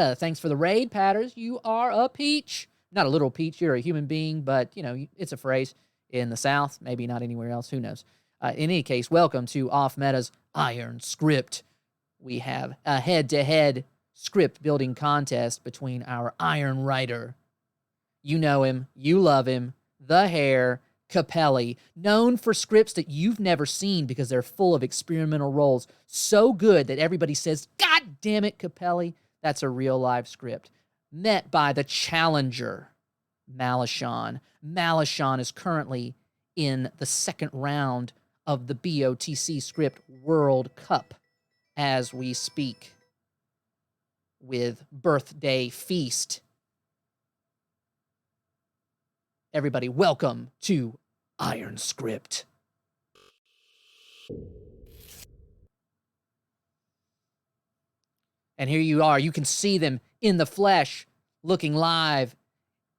Thanks for the raid, Patters. You are a peach. Not a little peach. You're a human being, but, it's a phrase in the South. Maybe not anywhere else. Who knows? In any case, welcome to Off Meta's Iron Script. We have a head-to-head script building contest between our Iron Writer. You know him. You love him. The hair. Capelli, known for scripts that you've never seen because they're full of experimental roles. So good that everybody says, God damn it, Capelli. That's a real live script. Met by the challenger, Malashaan. Malashaan is currently in the second round of the BOTC Script World Cup as we speak with Birthday Feast. Everybody, welcome to Iron Script. And here you are. You can see them in the flesh, looking live.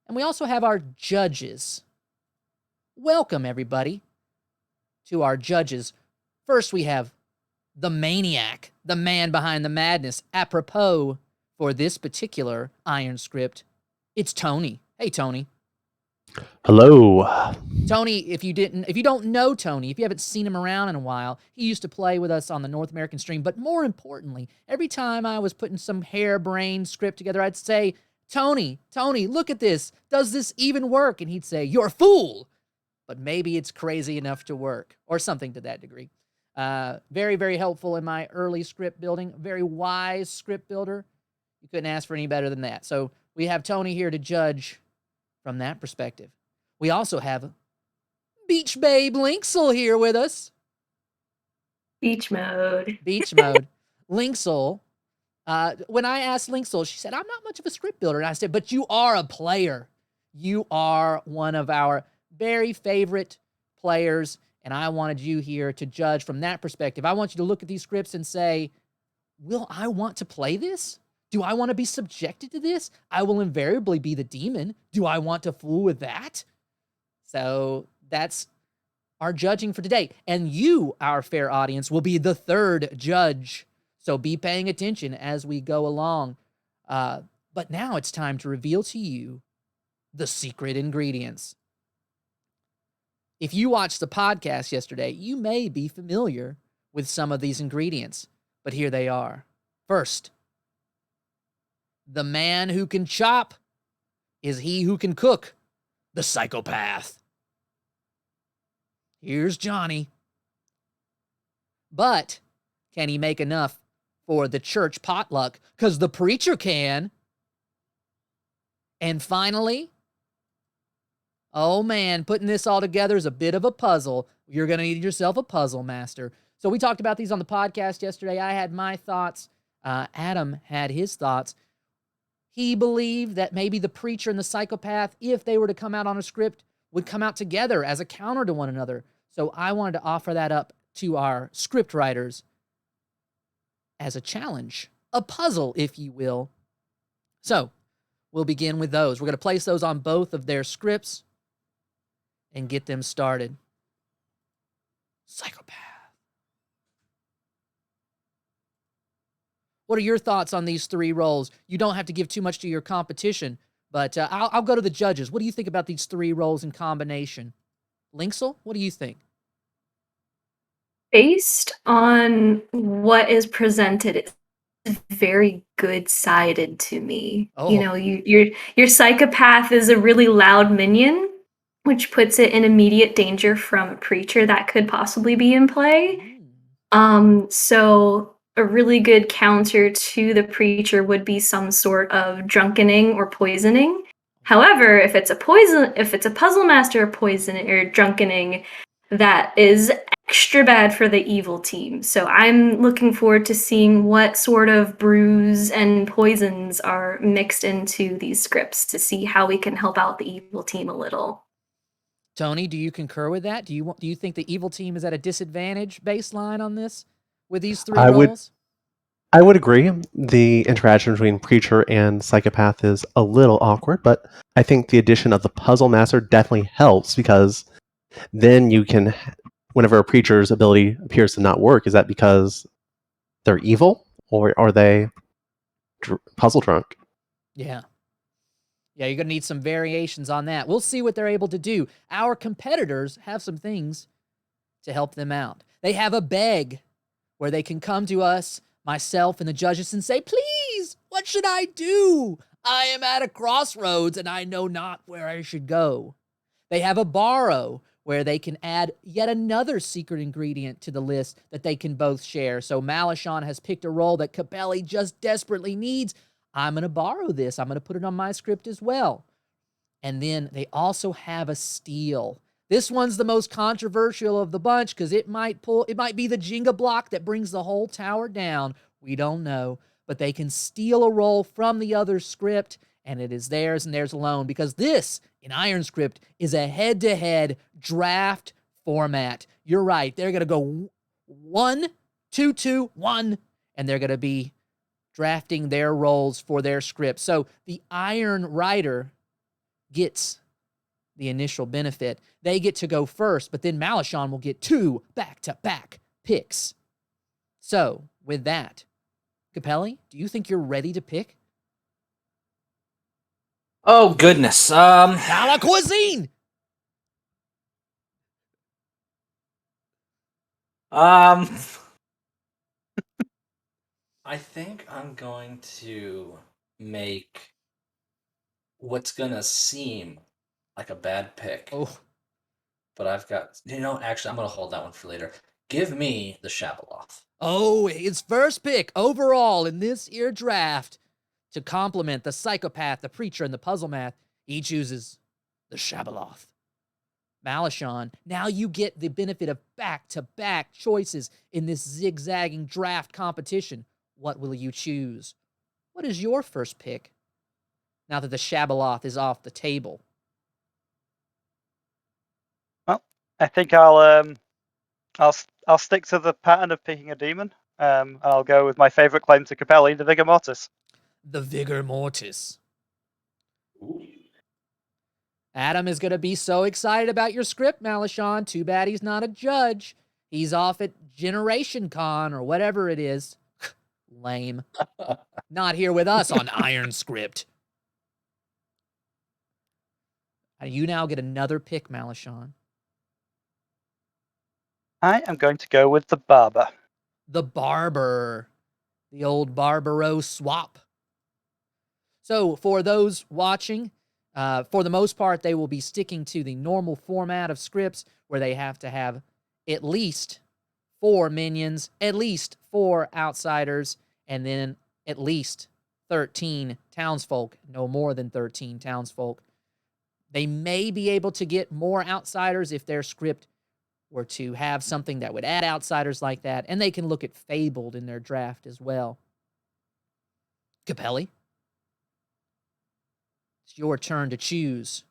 And we also have our judges. Welcome, everybody, to our judges. First, we have the maniac, the man behind the madness. Apropos for this particular Iron Script, it's Tony. Hey, Tony. Hello. Tony, if you don't know Tony, if you haven't seen him around in a while, he used to play with us on the North American stream. But more importantly, every time I was putting some harebrained script together, I'd say, Tony, look at this. Does this even work? And he'd say, you're a fool. But maybe it's crazy enough to work, or something to that degree. Very, very helpful in my early script building. Very wise script builder. You couldn't ask for any better than that. So we have Tony here to judge from that perspective. We also have Beach Babe Linksel here with us. Beach mode. Linksel, when I asked Linksel, she said, I'm not much of a script builder. And I said, but you are a player. You are one of our very favorite players, and I wanted you here to judge from that perspective. I want you to look at these scripts and say, will I want to play this? Do I want to be subjected to this? I will invariably be the demon. Do I want to fool with that? So that's our judging for today. And you, our fair audience, will be the third judge. So be paying attention as we go along. But now it's time to reveal to you the secret ingredients. If you watched the podcast yesterday, you may be familiar with some of these ingredients, but here they are. First, the man who can chop is he who can cook, the psychopath. Here's Johnny. But can he make enough for the church potluck? Because the preacher can. And finally, oh man, putting this all together is a bit of a puzzle. You're going to need yourself a Puzzlemaster. So we talked about these on the podcast yesterday. I had my thoughts. Adam had his thoughts. He believed that maybe the preacher and the psychopath, if they were to come out on a script, would come out together as a counter to one another. So I wanted to offer that up to our script writers as a challenge, a puzzle, if you will. So we'll begin with those. We're going to place those on both of their scripts and get them started. Psychopath. What are your thoughts on these three roles? You don't have to give too much to your competition, but I'll go to the judges. What do you think about these three roles in combination? Linksel, what do you think? Based on what is presented, it's very good-sided to me. Oh. You know, your psychopath is a really loud minion, which puts it in immediate danger from a preacher that could possibly be in play. So a really good counter to the preacher would be some sort of drunkening or poisoning. However, if it's a Puzzlemaster poisoning or drunkening, that is extra bad for the evil team. So I'm looking forward to seeing what sort of brews and poisons are mixed into these scripts to see how we can help out the evil team a little. Tony, do you concur with that? Do you think the evil team is at a disadvantage baseline on this with these three roles? I would agree. The interaction between preacher and psychopath is a little awkward, but I think the addition of the Puzzlemaster definitely helps because then you can, whenever a preacher's ability appears to not work, is that because they're evil or are they puzzle trunk. Yeah. Yeah, you're going to need some variations on that. We'll see what they're able to do. Our competitors have some things to help them out. They have a beg where they can come to us, myself and the judges, and say, please, what should I do? I am at a crossroads and I know not where I should go. They have a borrow where they can add yet another secret ingredient to the list that they can both share. So Malashaan has picked a role that Capelli just desperately needs. I'm going to borrow this. I'm going to put it on my script as well. And then they also have a steal. This one's the most controversial of the bunch because it might be the Jenga block that brings the whole tower down. We don't know. But they can steal a role from the other script, and it is theirs and theirs alone, because this, in Iron Script, is a head-to-head draft format. You're right. They're going to go 1, 2, 2, 1, and they're going to be drafting their roles for their script. So the Iron Writer gets the initial benefit. They get to go first, but then Malashaan will get 2 back-to-back picks. So, with that, Capelli, do you think you're ready to pick? Oh, goodness. À la cuisine! I think I'm going to make what's gonna seem like a bad pick. Oh, But I've got, actually, I'm gonna hold that one for later. Give me the Shabaloth. oh, his first pick overall in this year draft to complement the Psychopath, the Preacher, and the Puzzlemaster. He chooses the Shabaloth. Malashaan, now you get the benefit of back-to-back choices in this zigzagging draft competition. What will you choose? What is your first pick now that the Shabaloth is off the table? Well, I think I'll stick to the pattern of picking a demon. I'll go with my favorite claim to Capelli, the Vigor Mortis. The Vigor Mortis. Ooh. Adam is going to be so excited about your script, Malashaan. Too bad he's not a judge. He's off at Generation Con or whatever it is. Lame. Not here with us on Iron Script. You now get another pick, Malashaan. I am going to go with the Barber. The Barber. The old Barbaro swap. So for those watching, for the most part, they will be sticking to the normal format of scripts where they have to have at least 4 minions, at least 4 outsiders, and then at least 13 townsfolk, no more than 13 townsfolk. They may be able to get more outsiders if their script were to have something that would add outsiders like that, and they can look at Fabled in their draft as well. Capelli? It's your turn to choose.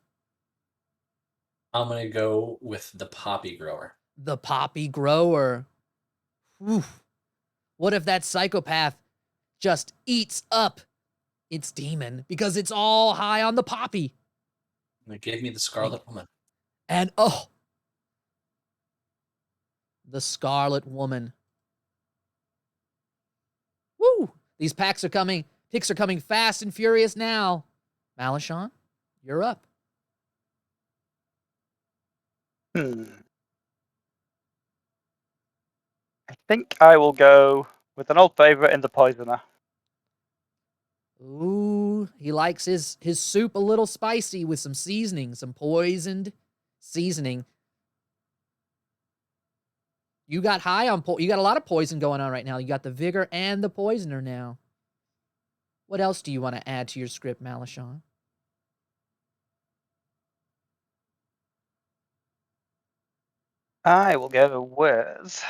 I'm gonna go with the Poppy Grower. The Poppy Grower. Whew. What if that Psychopath just eats up its demon because it's all high on the poppy? It gave me the Scarlet Woman. And oh, the Scarlet Woman. Woo! These picks are coming fast and furious now. Malashaan, you're up. I think I will go with an old favorite in the Poisoner. Ooh, he likes his soup a little spicy with some seasoning, some poisoned seasoning. You got high on you got a lot of poison going on right now. You got the Vigor and the Poisoner now. What else do you want to add to your script, Malashaan? I will go with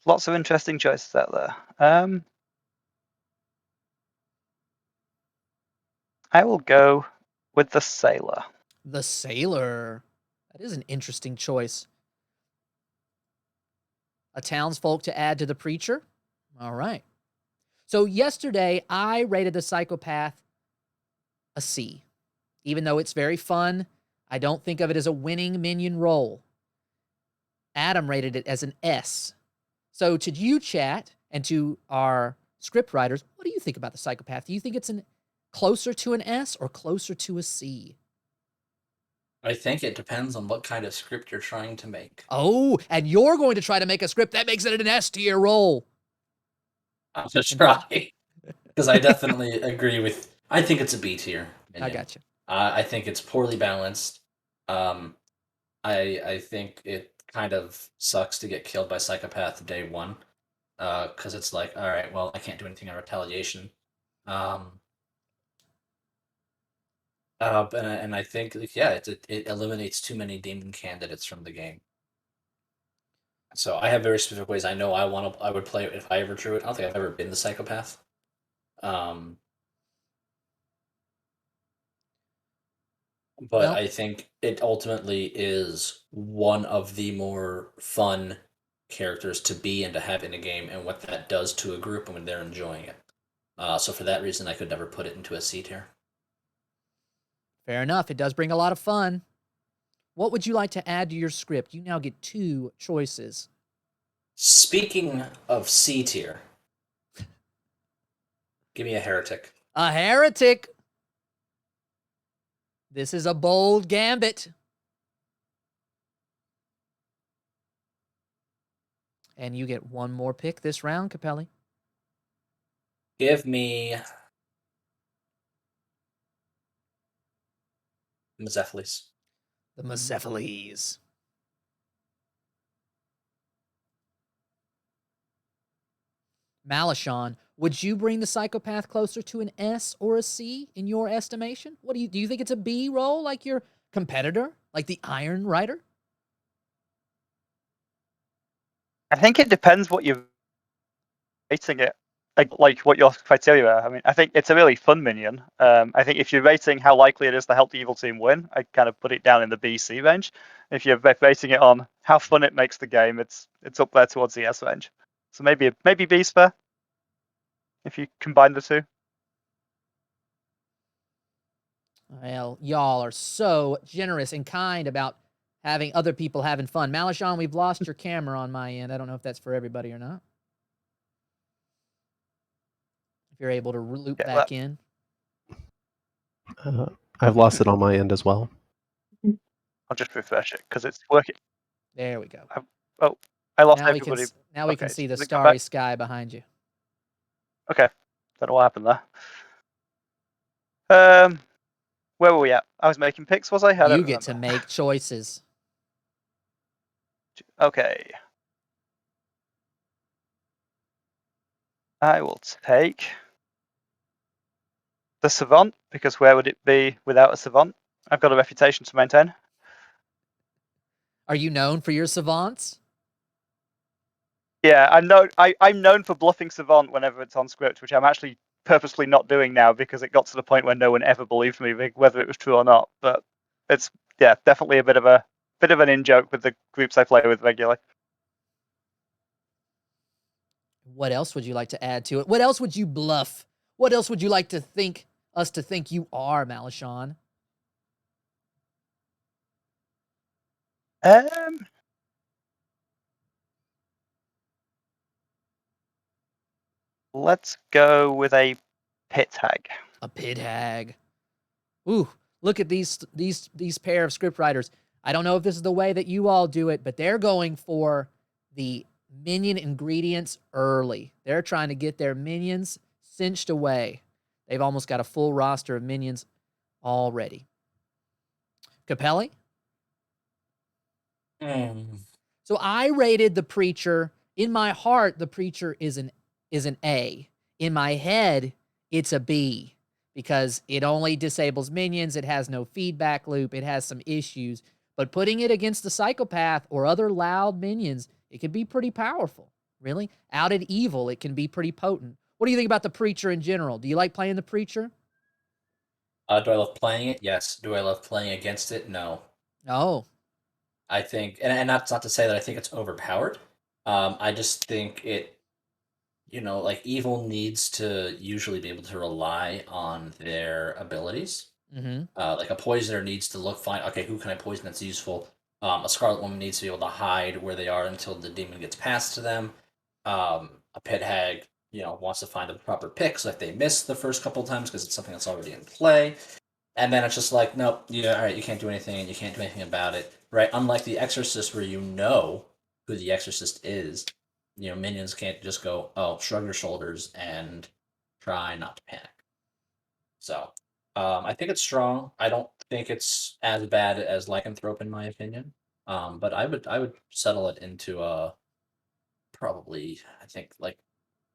lots of interesting choices out there. I will go with the Sailor. The Sailor. That is an interesting choice. A townsfolk to add to the Preacher? All right. So yesterday, I rated the Psychopath a C. Even though it's very fun, I don't think of it as a winning minion role. Adam rated it as an S. So to you, chat, and to our script writers, what do you think about the Psychopath? Do you think it's closer to an S or closer to a C? I think it depends on what kind of script you're trying to make. Oh, and you're going to try to make a script that makes it an S tier role. I'm gonna try because I definitely agree with. I think it's a B tier. I got you. I think it's poorly balanced. I think it kind of sucks to get killed by Psychopath day one, because it's like, all right, well, I can't do anything on retaliation. And I think, like, yeah, it eliminates too many demon candidates from the game. So I have very specific ways I know I would play it if I ever drew it. I don't think I've ever been the Psychopath. But Well- I think it ultimately is one of the more fun characters to be and to have in a game, and what that does to a group when they're enjoying it. So for that reason, I could never put it into a C tier. Fair enough. It does bring a lot of fun. What would you like to add to your script? You now get 2 choices. Speaking of C tier, give me a heretic. A heretic. This is a bold gambit. And you get 1 more pick this round, Capelli. Give me Mezephiles. The Mezephiles. Malashaan, would you bring the Psychopath closer to an S or a C in your estimation? What do you think it's a B role like your competitor, like the Iron Writer? I think it depends what you're rating it, like what your criteria are. I mean, I think it's a really fun minion. I think if you're rating how likely it is to help the evil team win, I kind of put it down in the BC range. If you're rating it on how fun it makes the game, it's up there towards the S range. So maybe B spare if you combine the two. Well, y'all are so generous and kind about having other people having fun. Malashaan, we've lost your camera on my end. I don't know if that's for everybody or not. If you're able to loop back in. I've lost it on my end as well. I'll just refresh it because it's working. There we go. I lost Now everybody. we can see the Does it come starry back? sky behind you. Okay, don't know what happened there. Where were we at? I was making picks, was I? You get to make choices. Okay. I will take the Savant, because where would it be without a Savant? I've got a reputation to maintain. Are you known for your savants? Yeah, I'm known for bluffing Savant whenever it's on script, which I'm actually purposely not doing now because it got to the point where no one ever believed me, whether it was true or not. But it's definitely a bit of an in-joke with the groups I play with regularly. What else would you like to add to it? What else would you bluff? What else would you like to think you are, Malashaan? Let's go with a pit hag. A pit hag. Ooh, look at these pair of script writers. I don't know if this is the way that you all do it, but they're going for the minion ingredients early. They're trying to get their minions cinched away. They've almost got a full roster of minions already. Capelli? So I rated the Preacher. In my heart, the Preacher is an A. In my head, it's a B because it only disables minions. It has no feedback loop. It has some issues. But putting it against the Psychopath or other loud minions, it can be pretty powerful. Really? Out at evil, it can be pretty potent. What do you think about the Preacher in general? Do you like playing the Preacher? Do I love playing it? Yes. Do I love playing against it? No. Oh. I think, and that's not to say that I think it's overpowered. I just think it, like evil needs to usually be able to rely on their abilities. Mm-hmm. Like a poisoner needs to look fine. Okay, who can I poison that's useful? A Scarlet Woman needs to be able to hide where they are until the demon gets passed to them. a pit hag, wants to find the proper picks, like they miss the first couple times because it's something that's already in play. And then it's just like, nope, all right, you can't do anything, and you can't do anything about it, right? Unlike the Exorcist, where you know who the Exorcist is, minions can't just go, oh, shrug your shoulders and try not to panic. So, I think it's strong. I don't think it's as bad as Lycanthrope, in my opinion. But I would settle it into probably, I think, like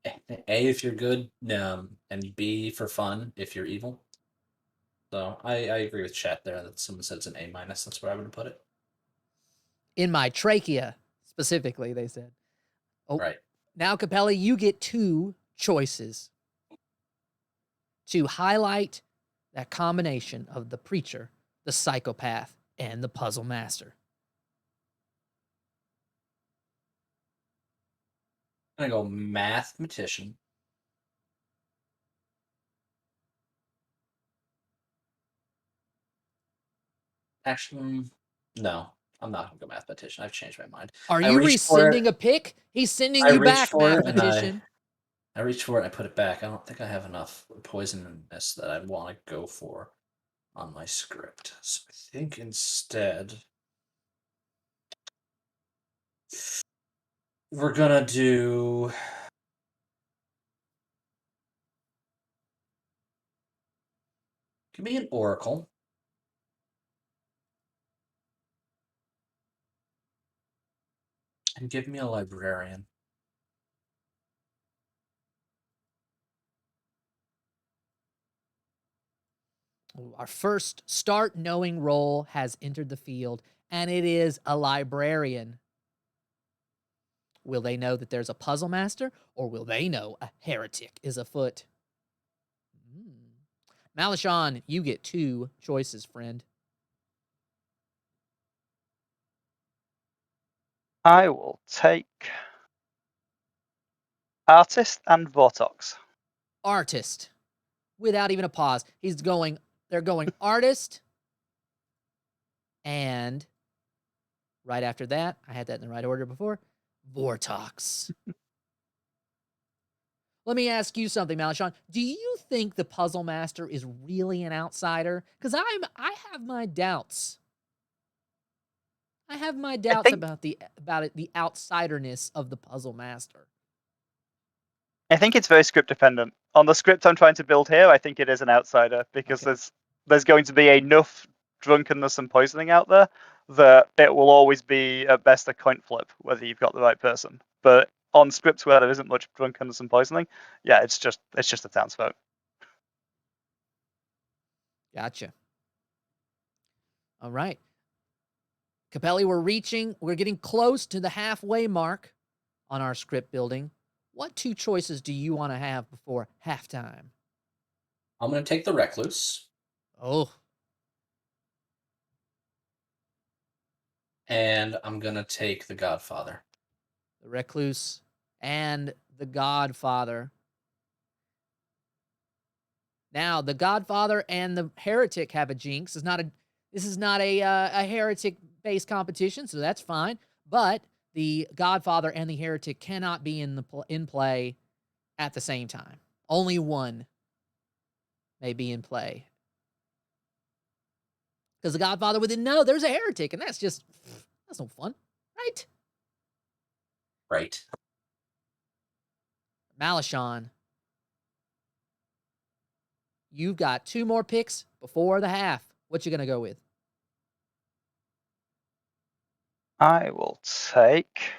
A if you're good, and B for fun if you're evil. So I agree with chat there that someone said it's an A minus. That's where I would put it. In my trachea, specifically, they said. Oh, Right. now, Capelli, you get 2 choices to highlight that combination of the preacher, the psychopath, and the puzzle master. I'm gonna go mathematician. Actually, no, I'm not gonna go mathematician. I've changed my mind. Are I you reached for rescinding it. a pick? He's sending I you reached back, for it, and mathematician. I reached for it and I put it back. I don't think I have enough poisonous that I want to go for on my script. So I think instead we're gonna do. Give me an oracle. And give me a librarian. Our first start knowing role has entered the field, and it is a librarian. Will they know that there's a puzzle master, or will they know a heretic is afoot? Malashaan, you get 2 choices, friend. I will take artist and Vortox. Artist, without even a pause. They're going artist, and right after that, I had that in the right order before, Vortox. Let me ask you something, Malashaan. Do you think the puzzle master is really an outsider? Because I have my doubts. I have my doubts think- about the outsiderness of the puzzle master. I think it's very script dependent. On the script I'm trying to build here, I think it is an outsider because Okay. there's going to be enough drunkenness and poisoning out there that it will always be at best a coin flip whether you've got the right person. But on scripts where there isn't much drunkenness and poisoning, yeah, it's just a townsfolk. Gotcha. All right. Capelli, we're getting close to the halfway mark on our script building. What 2 choices do you want to have before halftime? I'm gonna take the recluse. Oh. And I'm gonna take the Godfather. The recluse and the Godfather. Now, the Godfather and the heretic have a jinx. This is not a heretic-based competition, so that's fine. But the Godfather and the heretic cannot be in play at the same time. Only one may be in play. Because the Godfather would know there's a heretic, and that's no fun, right? Right. Malashaan, you've got 2 more picks before the half. What you gonna go with? I will take.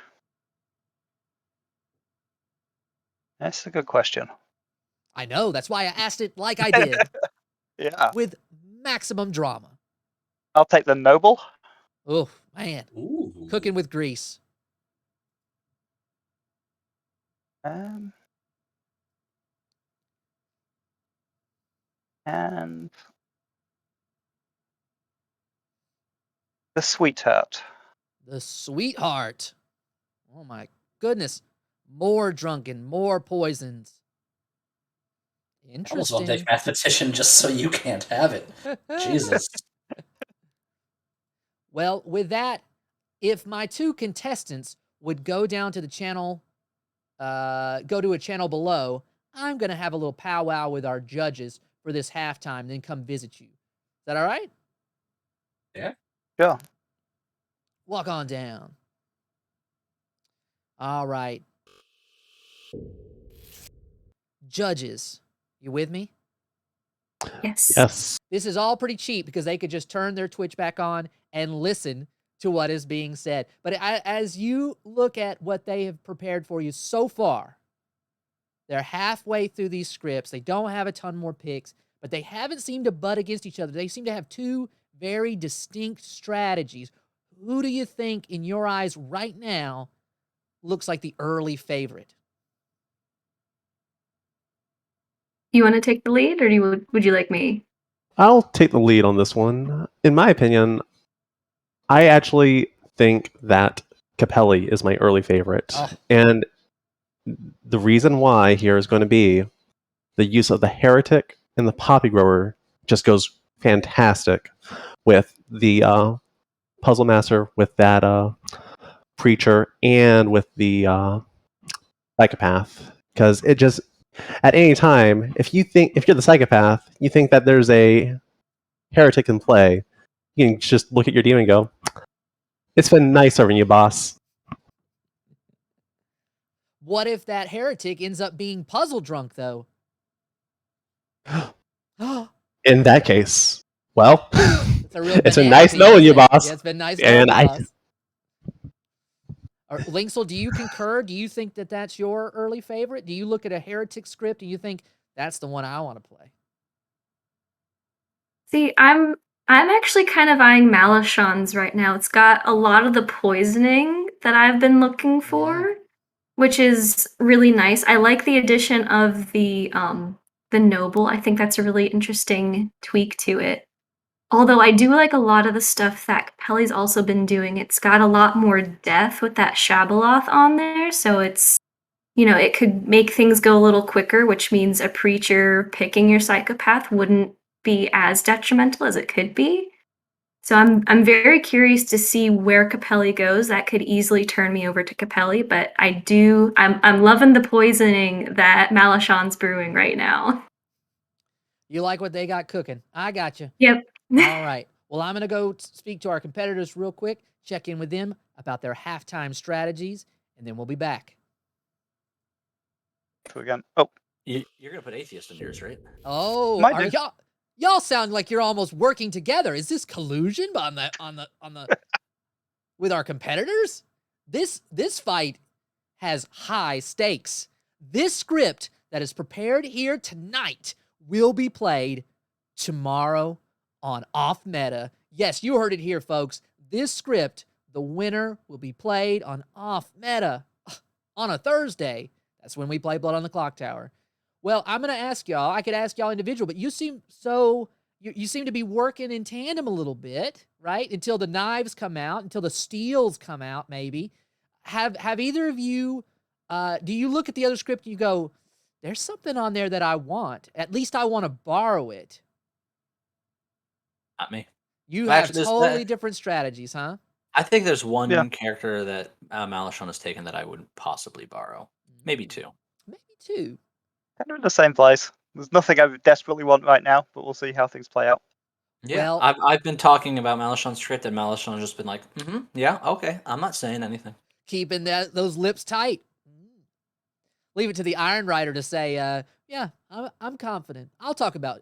That's a good question. I know, that's why I asked it like I did. Yeah. With maximum drama. I'll take the noble. Oh, man. Ooh. Cooking with grease. And the sweetheart. The sweetheart. Oh my goodness. More drunken, more poisons. I almost want to Interesting. take mathematician just so you can't have it. Jesus. Well, with that, if my 2 contestants would go down to the channel go to a channel below. I'm going to have a little powwow with our judges for this halftime, then come visit you. Is that all right? Yeah. Sure. Walk on down. All right. Judges, you with me? Yes. Yes. This is all pretty cheap because they could just turn their Twitch back on and listen to what is being said. But as you look at what they have prepared for you so far, they're halfway through these scripts. They don't have a ton more picks, but they haven't seemed to butt against each other. They seem to have two very distinct strategies. Who do you think, in your eyes right now, looks like the early favorite? You want to take the lead, or would you like me? I'll take the lead on this one. In my opinion, I actually think that Capelli is my early favorite. Oh. And the reason why here is going to be the use of the heretic and the poppy grower just goes fantastic with the Puzzlemaster, with that preacher, and with the psychopath. Because it just, at any time, if you're the psychopath, you think that there's a heretic in play, you can just look at your demon and go, "It's been nice serving you, boss." What if that heretic ends up being puzzle drunk, though? In that case, well, It's been nice knowing you, boss. Yeah, it's been nice knowing And you, I- boss. Linksel, do you concur? Do you think that that's your early favorite? Do you look at a heretic script and you think that's the one I want to play? See, I'm actually kind of eyeing Malashaan's right now. It's got a lot of the poisoning that I've been looking for, which is really nice. I like the addition of the noble. I think that's a really interesting tweak to it. Although I do like a lot of the stuff that Capelli's also been doing. It's got a lot more death with that Shabaloth on there, so it's, it could make things go a little quicker, which means a preacher picking your psychopath wouldn't be as detrimental as it could be. So I'm very curious to see where Capelli goes. That could easily turn me over to Capelli, but I'm loving the poisoning that Malashaan's brewing right now. You like what they got cooking? I got you. Yep. All right. Well, I'm going to go speak to our competitors real quick, check in with them about their halftime strategies, and then we'll be back. Again. Oh, You're gonna put atheist in yours, right? Oh, Might are do. y'all sound like you're almost working together. Is this collusion on the with our competitors? This fight has high stakes. This script that is prepared here tonight will be played tomorrow on Off Meta. Yes, you heard it here, folks. This script, the winner, will be played on Off Meta on a Thursday. That's when we play Blood on the Clocktower. Well, I'm going to ask y'all. I could ask y'all individual, but you seem you seem to be working in tandem a little bit, right? Until the knives come out, until the steels come out, maybe. Have either of you, do you look at the other script and you go, there's something on there that I want. At least I want to borrow it. Not me. You Well, have actually, totally different strategies, huh? I think there's one Yeah. character that Malashaan has taken that I would possibly borrow. Maybe two. Maybe two. Kind of in the same place. There's nothing I desperately want right now, but we'll see how things play out. Yeah, Well- I've been talking about Malashaan's script, and Malashaan has just been like, yeah, okay, I'm not saying anything. Keeping those lips tight. Leave it to the Iron Writer to say, yeah, I'm confident. I'll talk about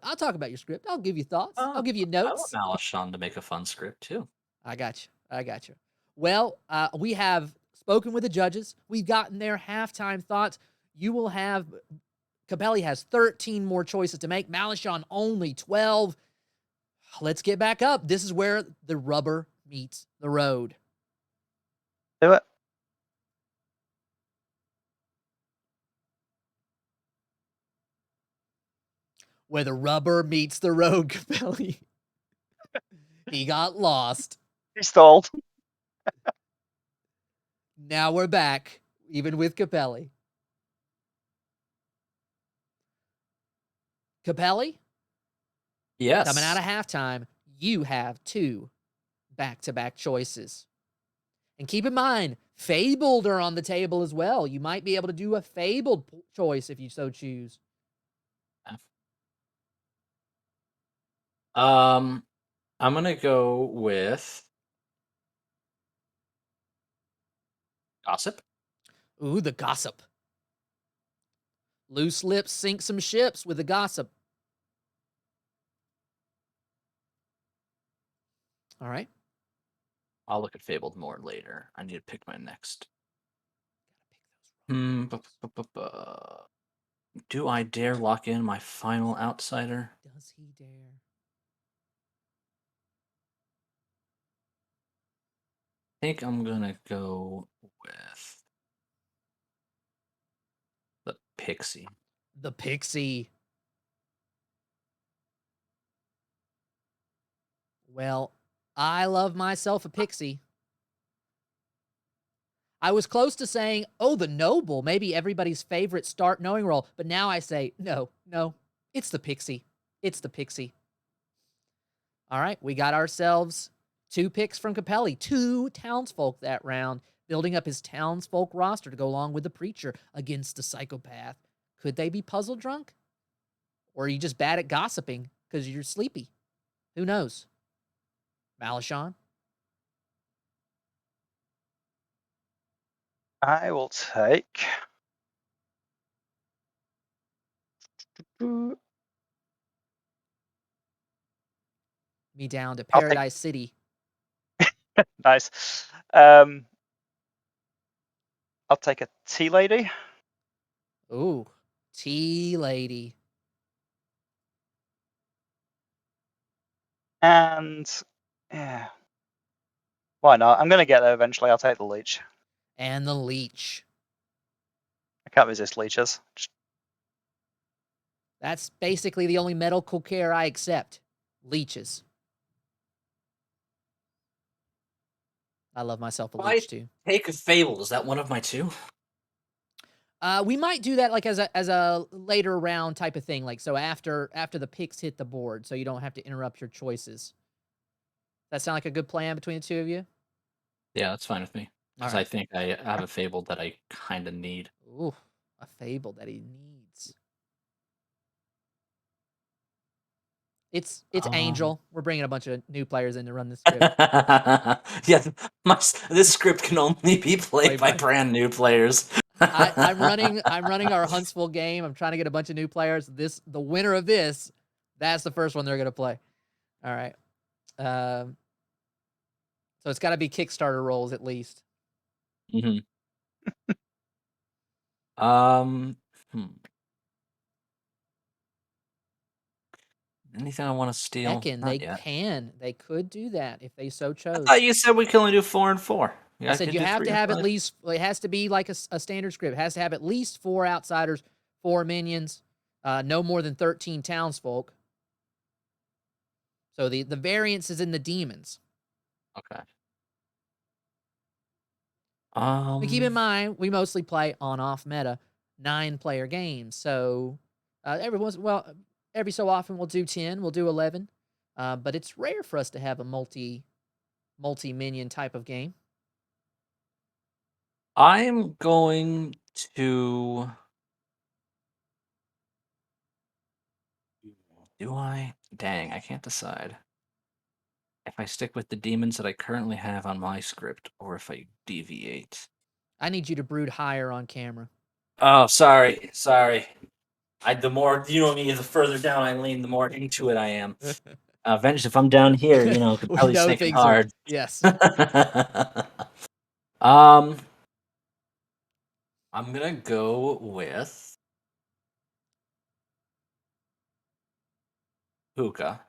your script. I'll give you thoughts. I'll give you I notes. want Malashaan to make a fun script too. I got you. Well, we have spoken with the judges. We've gotten their halftime thoughts. You will have, Capelli has 13 more choices to make. Malashaan only 12. Let's get back up. This is where the rubber meets the road. Do it. Where the rubber meets the road, Capelli. He got lost. He stalled. Now we're back, even with Capelli. Capelli, Yes. coming out of halftime, you have two back-to-back choices. And keep in mind, Fabled are on the table as well. You might be able to do a Fabled choice if you so choose. I'm gonna go with Gossip. Ooh, the Gossip. Loose lips sink some ships with the Gossip. All right. I'll look at Fabled more later. I need to pick my next. Do I dare lock in my final outsider? Does he dare? I think I'm gonna go with the Pixie. The Pixie. Well, I love myself a Pixie. I was close to saying, oh, the Noble, maybe everybody's favorite start knowing role, but now I say, no, it's the Pixie. It's the Pixie. All right, we got ourselves 2 picks from Capelli, 2 townsfolk that round, building up his townsfolk roster to go along with the Preacher against the Psychopath. Could they be puzzle drunk? Or are you just bad at gossiping because you're sleepy? Who knows? Malashaan? I will take. Me down to I'll take- Paradise City. Nice. I'll take a tea lady. Ooh, Tea Lady. And yeah, why not? I'm gonna get there eventually. I'll take the leech. And the Leech. I can't resist leeches. That's basically the only medical care I accept. Leeches. I love myself a leech too. Take a Fable. Is that one of my 2? We might do that like as a later round type of thing, like so after the picks hit the board, so you don't have to interrupt your choices. That sound like a good plan between the two of you? Yeah, that's fine with me. All Because right. I think I have a Fable that I kind of need. Ooh, a Fable that he needs. It's Angel. We're bringing a bunch of new players in to run this script. Yeah, this script can only be played by brand new players. I'm running our Huntsville game. I'm trying to get a bunch of new players. The winner of this, that's the first one they're gonna play. All right. So it's got to be Kickstarter rolls at least. Hmm. Anything I want to steal? Heckin', Not yet. they could do that if they so I chose. thought you said we can only do 4 and 4. I said you have to have at least. It has to be like a standard script. It has to have at least 4 outsiders, 4 minions, no more than 13 townsfolk. So the variance is in the demons. Okay. But keep in mind, we mostly play on-off meta 9-player games. So every so often we'll do 10, we'll do 11. But it's rare for us to have a multi-minion type of game. I'm going to. Do I? Dang, I can't decide. If I stick with the demons that I currently have on my script, or if I deviate. I need you to brood higher on camera. Oh, sorry. The more you know me, the further down I lean, the more into it I am. Vengeance, if I'm down here, could We probably know sink it things hard. yes. I'm gonna go with Puka.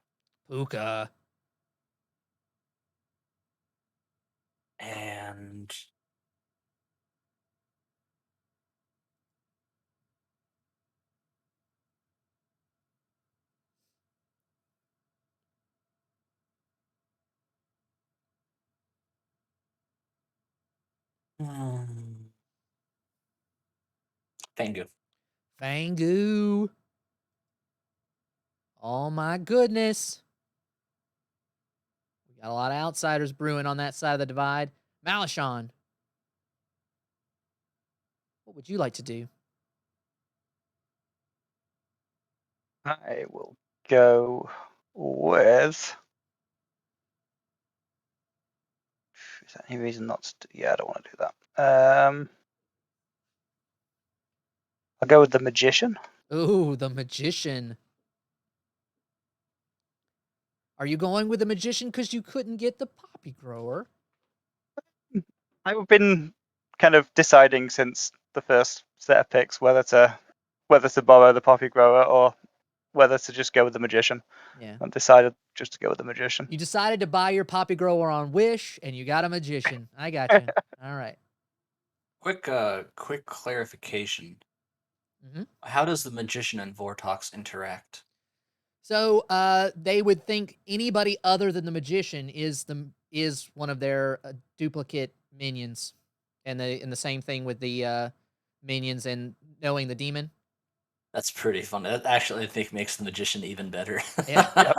And Fangu. Fangu. Oh my goodness. We got a lot of outsiders brewing on that side of the divide. Malashaan, what would you like to do? I will go with. Is there any reason not to? Yeah, I don't want to do that. I'll go with the magician. Ooh, the magician. Are you going with the magician because you couldn't get the poppy grower? I've been kind of deciding since the first set of picks whether to borrow the poppy grower or whether to just go with the magician. Yeah. I've decided just to go with the magician. You decided to buy your poppy grower on Wish, and you got a magician. I got you. All right. Quick clarification. Mm-hmm. How does the magician and Vortox interact? So they would think anybody other than the magician is one of their duplicate minions, and the same thing with the minions and knowing the demon. That's pretty fun. That actually, I think, makes the magician even better. Yeah.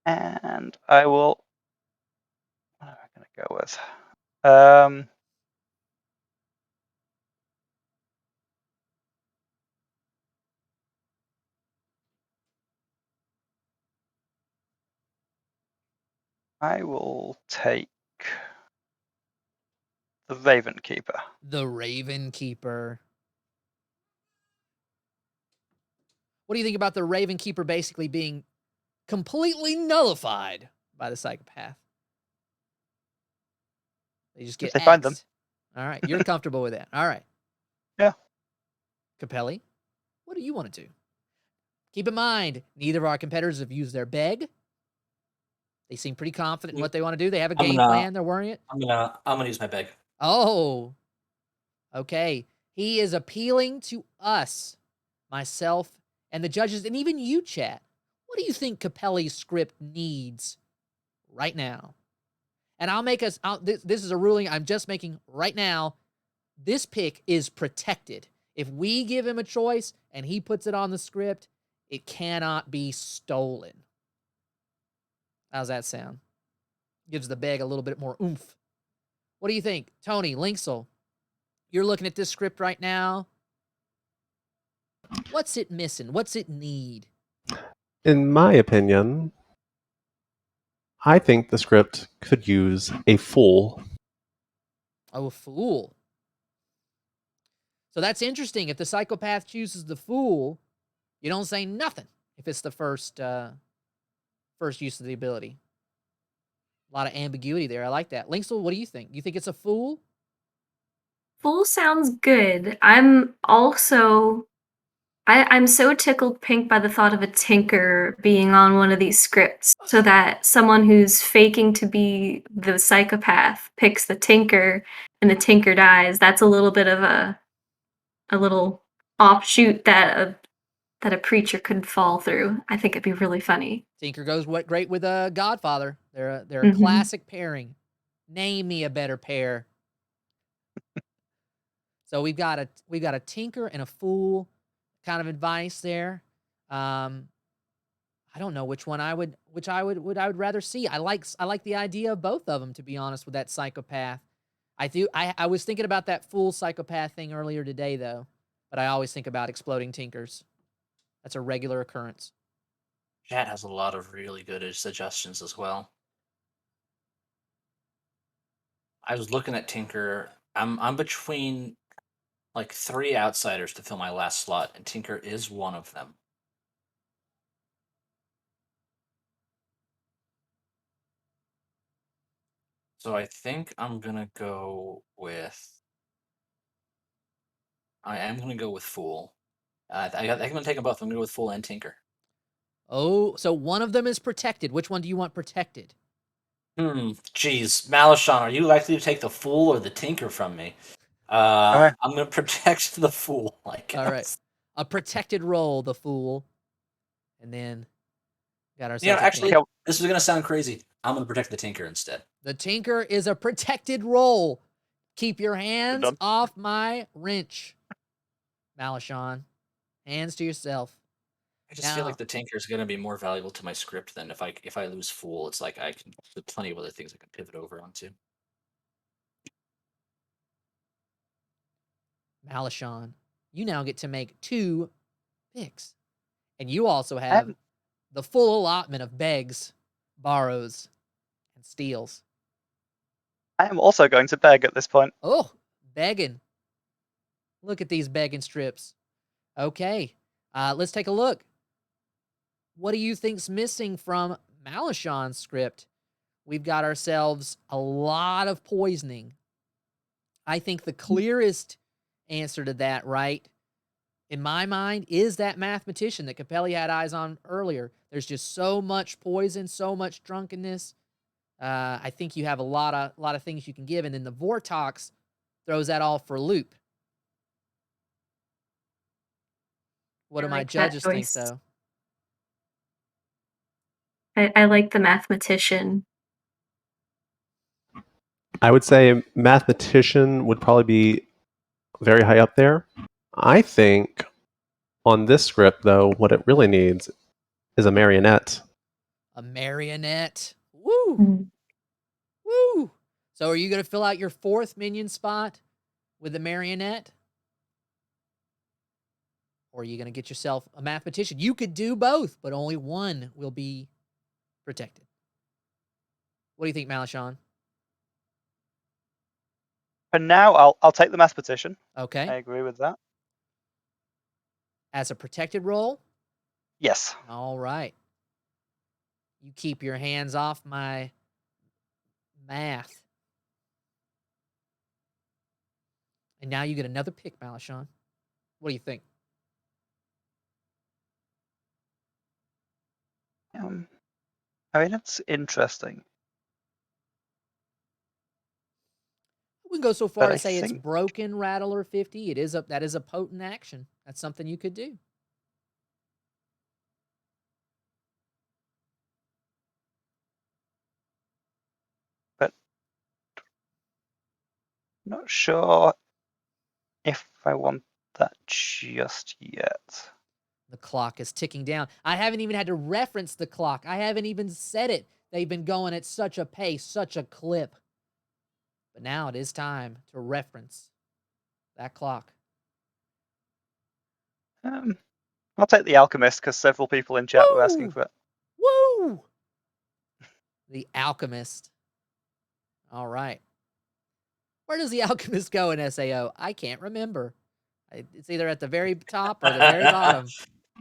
And I will. What am I going to go with? I will take the Raven Keeper. The Raven Keeper. What do you think about the Raven Keeper basically being completely nullified by the Psychopath? They just get If they find them. axed. All right, you're comfortable with that. All right. Yeah. Capelli, what do you want to do? Keep in mind, neither of our competitors have used their beg. They seem pretty confident in what they want to do. They have a game plan. They're worrying it. I'm gonna use my beg. Oh, okay. He is appealing to us, myself, and the judges, and even you, chat. What do you think Capelli's script needs right now? And I'll make us. This is a ruling I'm just making right now. This pick is protected. If we give him a choice and he puts it on the script, it cannot be stolen. How's that sound? Gives the bag a little bit more oomph. What do you think? Tony, Linksel, you're looking at this script right now. What's it missing? What's it need? In my opinion, I think the script could use a fool. Oh, a fool. So that's interesting. If the Psychopath chooses the fool, you don't say nothing if it's the first use of the ability. A lot of ambiguity there. I like that. Linksel, what do you think? You think it's a fool? Fool sounds good. I'm so tickled pink by the thought of a tinker being on one of these scripts, so that someone who's faking to be the Psychopath picks the tinker and the tinker dies. That's a little bit of a little offshoot that a preacher could fall through. I think it'd be really funny. Tinker goes great with Godfather. They're a classic pairing. Name me a better pair. So we've got a tinker and a fool kind of advice there. I don't know which one I would rather see. I like the idea of both of them, to be honest, with that Psychopath. I was thinking about that fool Psychopath thing earlier today though, but I always think about exploding tinkers. That's a regular occurrence. Chat has a lot of really good suggestions as well. I was looking at Tinker. I'm between like 3 outsiders to fill my last slot, and Tinker is one of them. So I think I'm gonna go with. I am gonna go with Fool. I think I'm gonna take them both. I'm gonna go with Fool and Tinker. Oh, so one of them is protected. Which one do you want protected? Geez, Malashaan, are you likely to take the Fool or the Tinker from me? Right. I'm gonna protect the Fool. I guess. All right, a protected role, the fool, and then got ourselves. You know, actually, this is gonna sound crazy. I'm gonna protect the Tinker instead. The Tinker is a protected role. Keep your hands off my wrench, Malashaan. Hands to yourself. I just feel like the Tinker is going to be more valuable to my script than if I lose Fool. It's like I can there's plenty of other things I can pivot over onto. Malashaan, you now get to make 2 picks. And you also I have am, the full allotment of begs, borrows, and steals. I am also going to beg at this point. Oh, begging. Look at these begging strips. Okay, let's take a look. What do you think's missing from Malashaan's script? We've got ourselves a lot of poisoning. I think the clearest answer to that, right, in my mind, is that mathematician that Capelli had eyes on earlier. There's just so much poison, so much drunkenness. I think you have a lot of things you can give, and then the Vortox throws that all for a loop. What do my like that judges think, choice. though? I like the mathematician. I would say mathematician would probably be very high up there. I think on this script, though, what it really needs is a marionette. A marionette. Woo! Mm. Woo! So are you going to fill out your 4th minion spot with the marionette? Or are you going to get yourself a mathematician? You could do both, but only one will be protected. What do you think, Malashaan? For now, I'll take the mathematician. I Okay. agree with that. As a protected role? Yes. All right. You keep your hands off my math. And now you get another pick, Malashaan. What do you think? I mean, it's interesting. We can go so But far I as say it's think broken, Rattler 50. That is a potent action. That's something you could do. but not sure if I want that just yet. The clock is ticking down. I haven't even had to reference the clock. I haven't even said it. They've been going at such a pace, such a clip. But now it is time to reference that clock. I'll take the alchemist because several people in chat were asking Woo! for it. Woo! The alchemist. All right. Where does the alchemist go in SAO? I can't remember. It's either at the very top or the very bottom.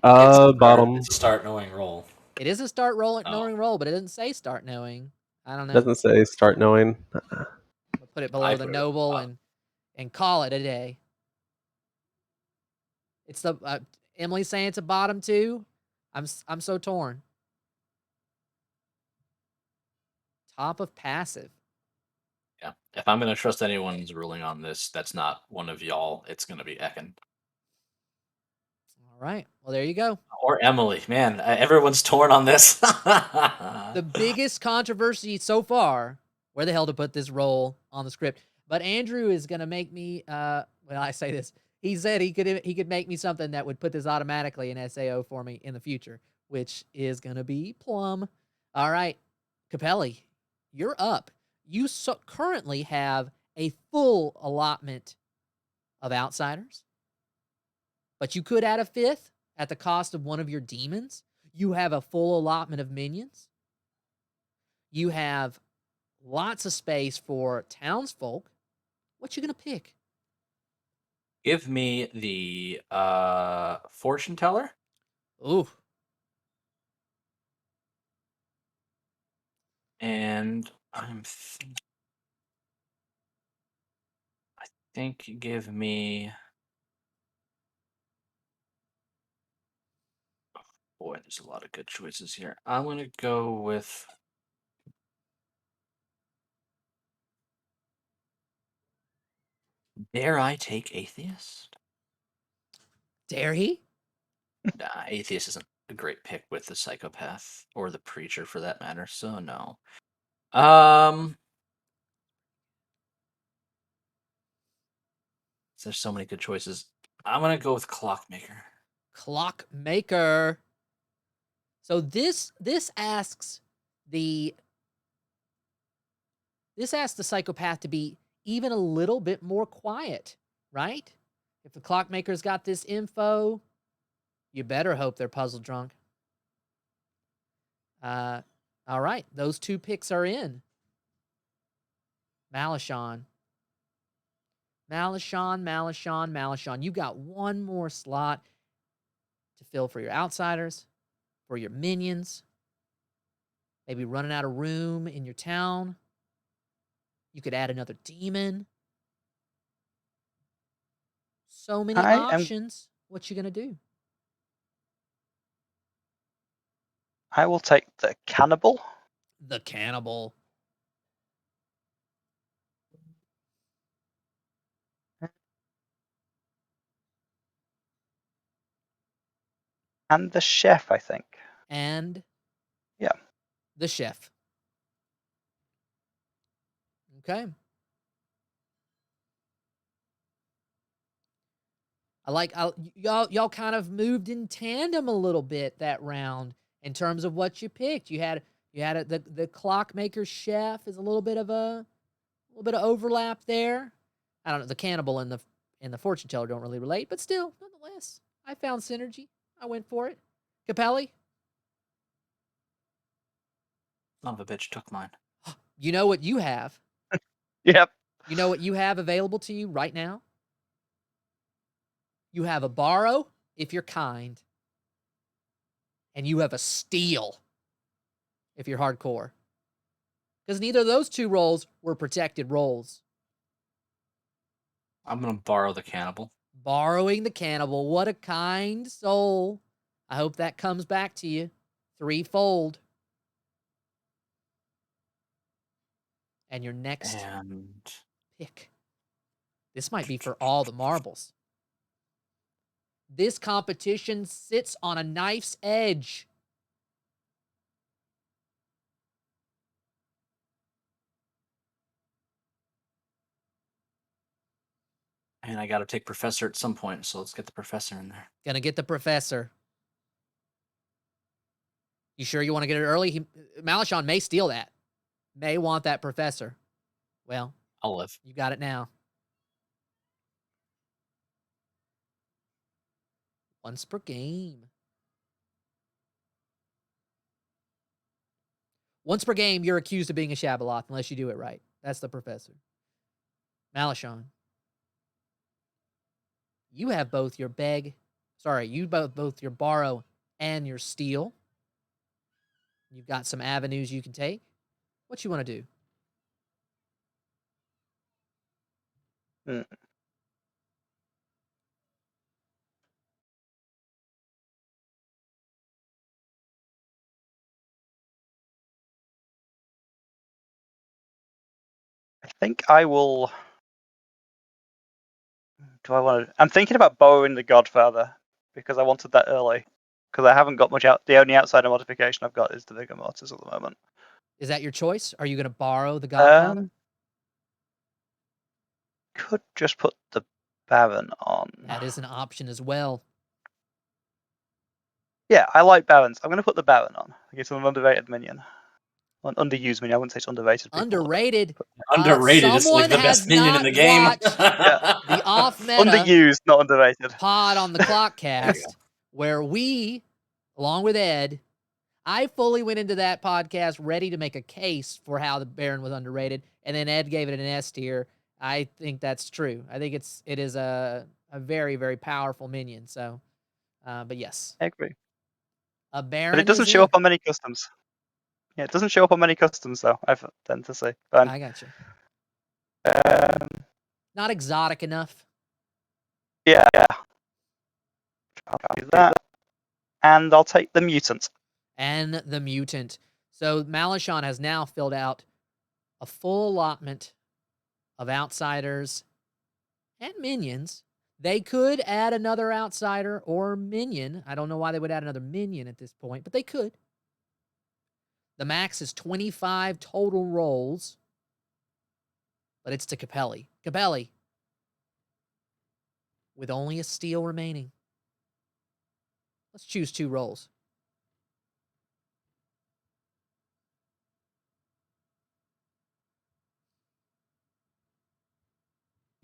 Bottom. It's a start knowing roll. It is a start knowing Oh. roll, but it doesn't say start knowing. I don't know. Doesn't say start knowing. We'll put it below the put it at the noble bottom. and call it a day. It's the Emily's saying it's a bottom too. I'm so torn. Top of passive. Yeah. If I'm going to trust anyone's ruling on this, that's not one of y'all. It's going to be Ekin. All right. Well, there you go. Or Emily. Man, everyone's torn on this. The biggest controversy so far, where the hell to put this role on the script. But Andrew is going to make me, well, I say this. He said he could make me something that would put this automatically in SAO for me in the future, which is going to be Plum. All right. Capelli, you're up. You currently have a full allotment of outsiders, but you could add a 5th at the cost of one of your demons. You have a full allotment of minions. You have lots of space for townsfolk. What you gonna pick? Give me the fortune teller. Ooh, And I think give me. Boy, there's a lot of good choices here. I'm going to go with. Dare I take Atheist? dare he? Nah, Atheist isn't a great pick with the Psychopath or the Preacher for that matter, so no. There's so many good choices. I'm gonna go with Clockmaker. Clockmaker. So this asks the Psychopath to be even a little bit more quiet, right? If the Clockmaker's got this info, you better hope they're puzzle drunk. All right, those 2 picks are in. Malashaan. You got one more slot to fill for your outsiders, for your minions. Maybe running out of room in your town. You could add another demon. So many options. What you gonna do? I will take the Cannibal. The Cannibal. And the Chef, I think. And yeah, the Chef. Okay. Y'all kind of moved in tandem a little bit that round in terms of what you picked. You had the Clockmaker Chef is a little bit of overlap there. I don't know, the Cannibal and the Fortune Teller don't really relate, but still, nonetheless, I found synergy. I went for it. Capelli? Son of a bitch took mine. You know what you have? Yep. You know what you have available to you right now? You have a borrow, if you're kind. And you have a steal, if you're hardcore. Because neither of those 2 roles were protected roles. I'm going to borrow the Cannibal. Borrowing the Cannibal. What a kind soul. I hope that comes back to you 3-fold. And your next pick. This might be for all the marbles. This competition sits on a knife's edge. And I got to take Professor at some point, so let's get the Professor in there. Gonna get the Professor. You sure you want to get it early? Malashaan may steal that. May want that Professor. Well, I'll live. You got it now. Once per game. Once per game, you're accused of being a Shabaloth unless you do it right. That's the Professor. Malashaan. You have both your both your borrow and your steal. You've got some avenues you can take. What you want to do? I think I will. Do I want to? I'm thinking about borrowing the Godfather because I wanted that early. Because I haven't got much out. The only outsider modification I've got is the Vigor Mortis at the moment. Is that your choice? Are you going to borrow the Godfather? Could just put the Baron on. That is an option as well. Yeah, I like Barons. I'm going to put the Baron on. I guess I'm an underrated minion. An underused minion. I wouldn't say it's underrated. Underrated. Underrated is like the best minion in the game. The off-meta underused, not underrated. pod on the Clockcast, where we, along with Ed, I fully went into that podcast ready to make a case for how the Baron was underrated, and then Ed gave it an S tier. I think that's true. I think it is a very, very powerful minion. So, but yes, I agree. A Baron, but it doesn't show up on many customs. Yeah, it doesn't show up on many customs though. I tend to say. I got you. Not exotic enough. Yeah. I'll do that, and I'll take the mutant. And the mutant. So Malashaan has now filled out a full allotment of outsiders and minions. They could add another outsider or minion. I don't know why they would add another minion at this point, but they could. The max is 25 total rolls, but it's to Capelli. Capelli, with only a steal remaining. Let's choose 2 rolls.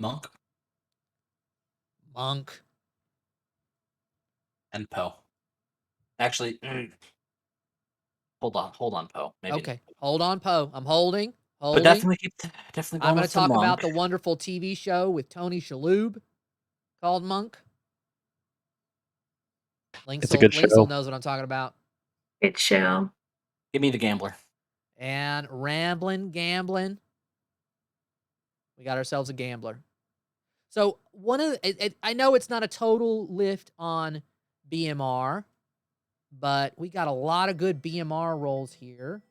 Monk Monk. and Poe. Actually, hold on, Poe. Maybe. Okay, hold on, Poe. I'm holding. But definitely going I'm going with to the talk Monk. about the wonderful TV show with Tony Shalhoub called Monk. It's a good Linksoul show. knows what I'm talking about. Good show. Give me the Gambler. And Ramblin' Gamblin'. We got ourselves a gambler. So I know it's not a total lift on BMR, but we got a lot of good BMR rolls here.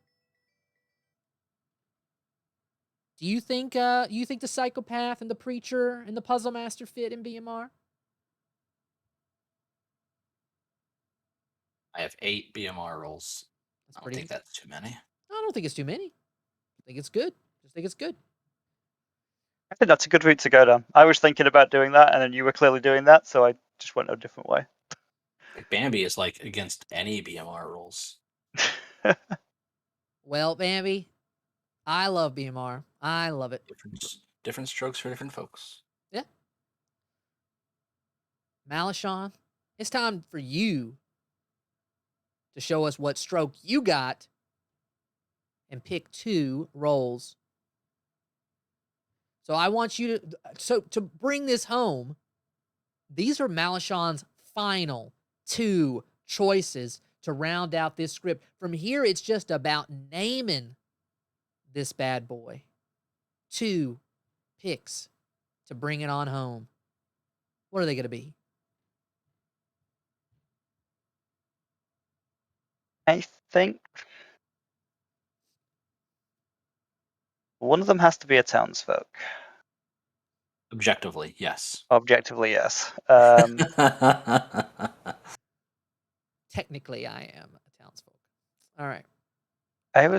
Do you think the Psychopath and the Preacher and the Puzzlemaster fit in BMR? I have 8 BMR rolls. That's I don't think that's too many. I don't think it's too many. I think it's good. Just think it's good. I think that's a good route to go down. I was thinking about doing that, and then you were clearly doing that, so I just went a different way. Like Bambi is like against any BMR rolls. Well, Bambi, I love BMR. I love it. Different strokes for different folks. Yeah. Malashaan, it's time for you to show us what stroke you got and pick 2 rolls. So I want you to bring this home. These are Malashaan's final 2 choices to round out this script. From here, it's just about naming this bad boy. 2 picks to bring it on home. What are they going to be? I think one of them has to be a townsfolk. Objectively, yes. Objectively, yes. Technically, I am a townsfolk. All right. I've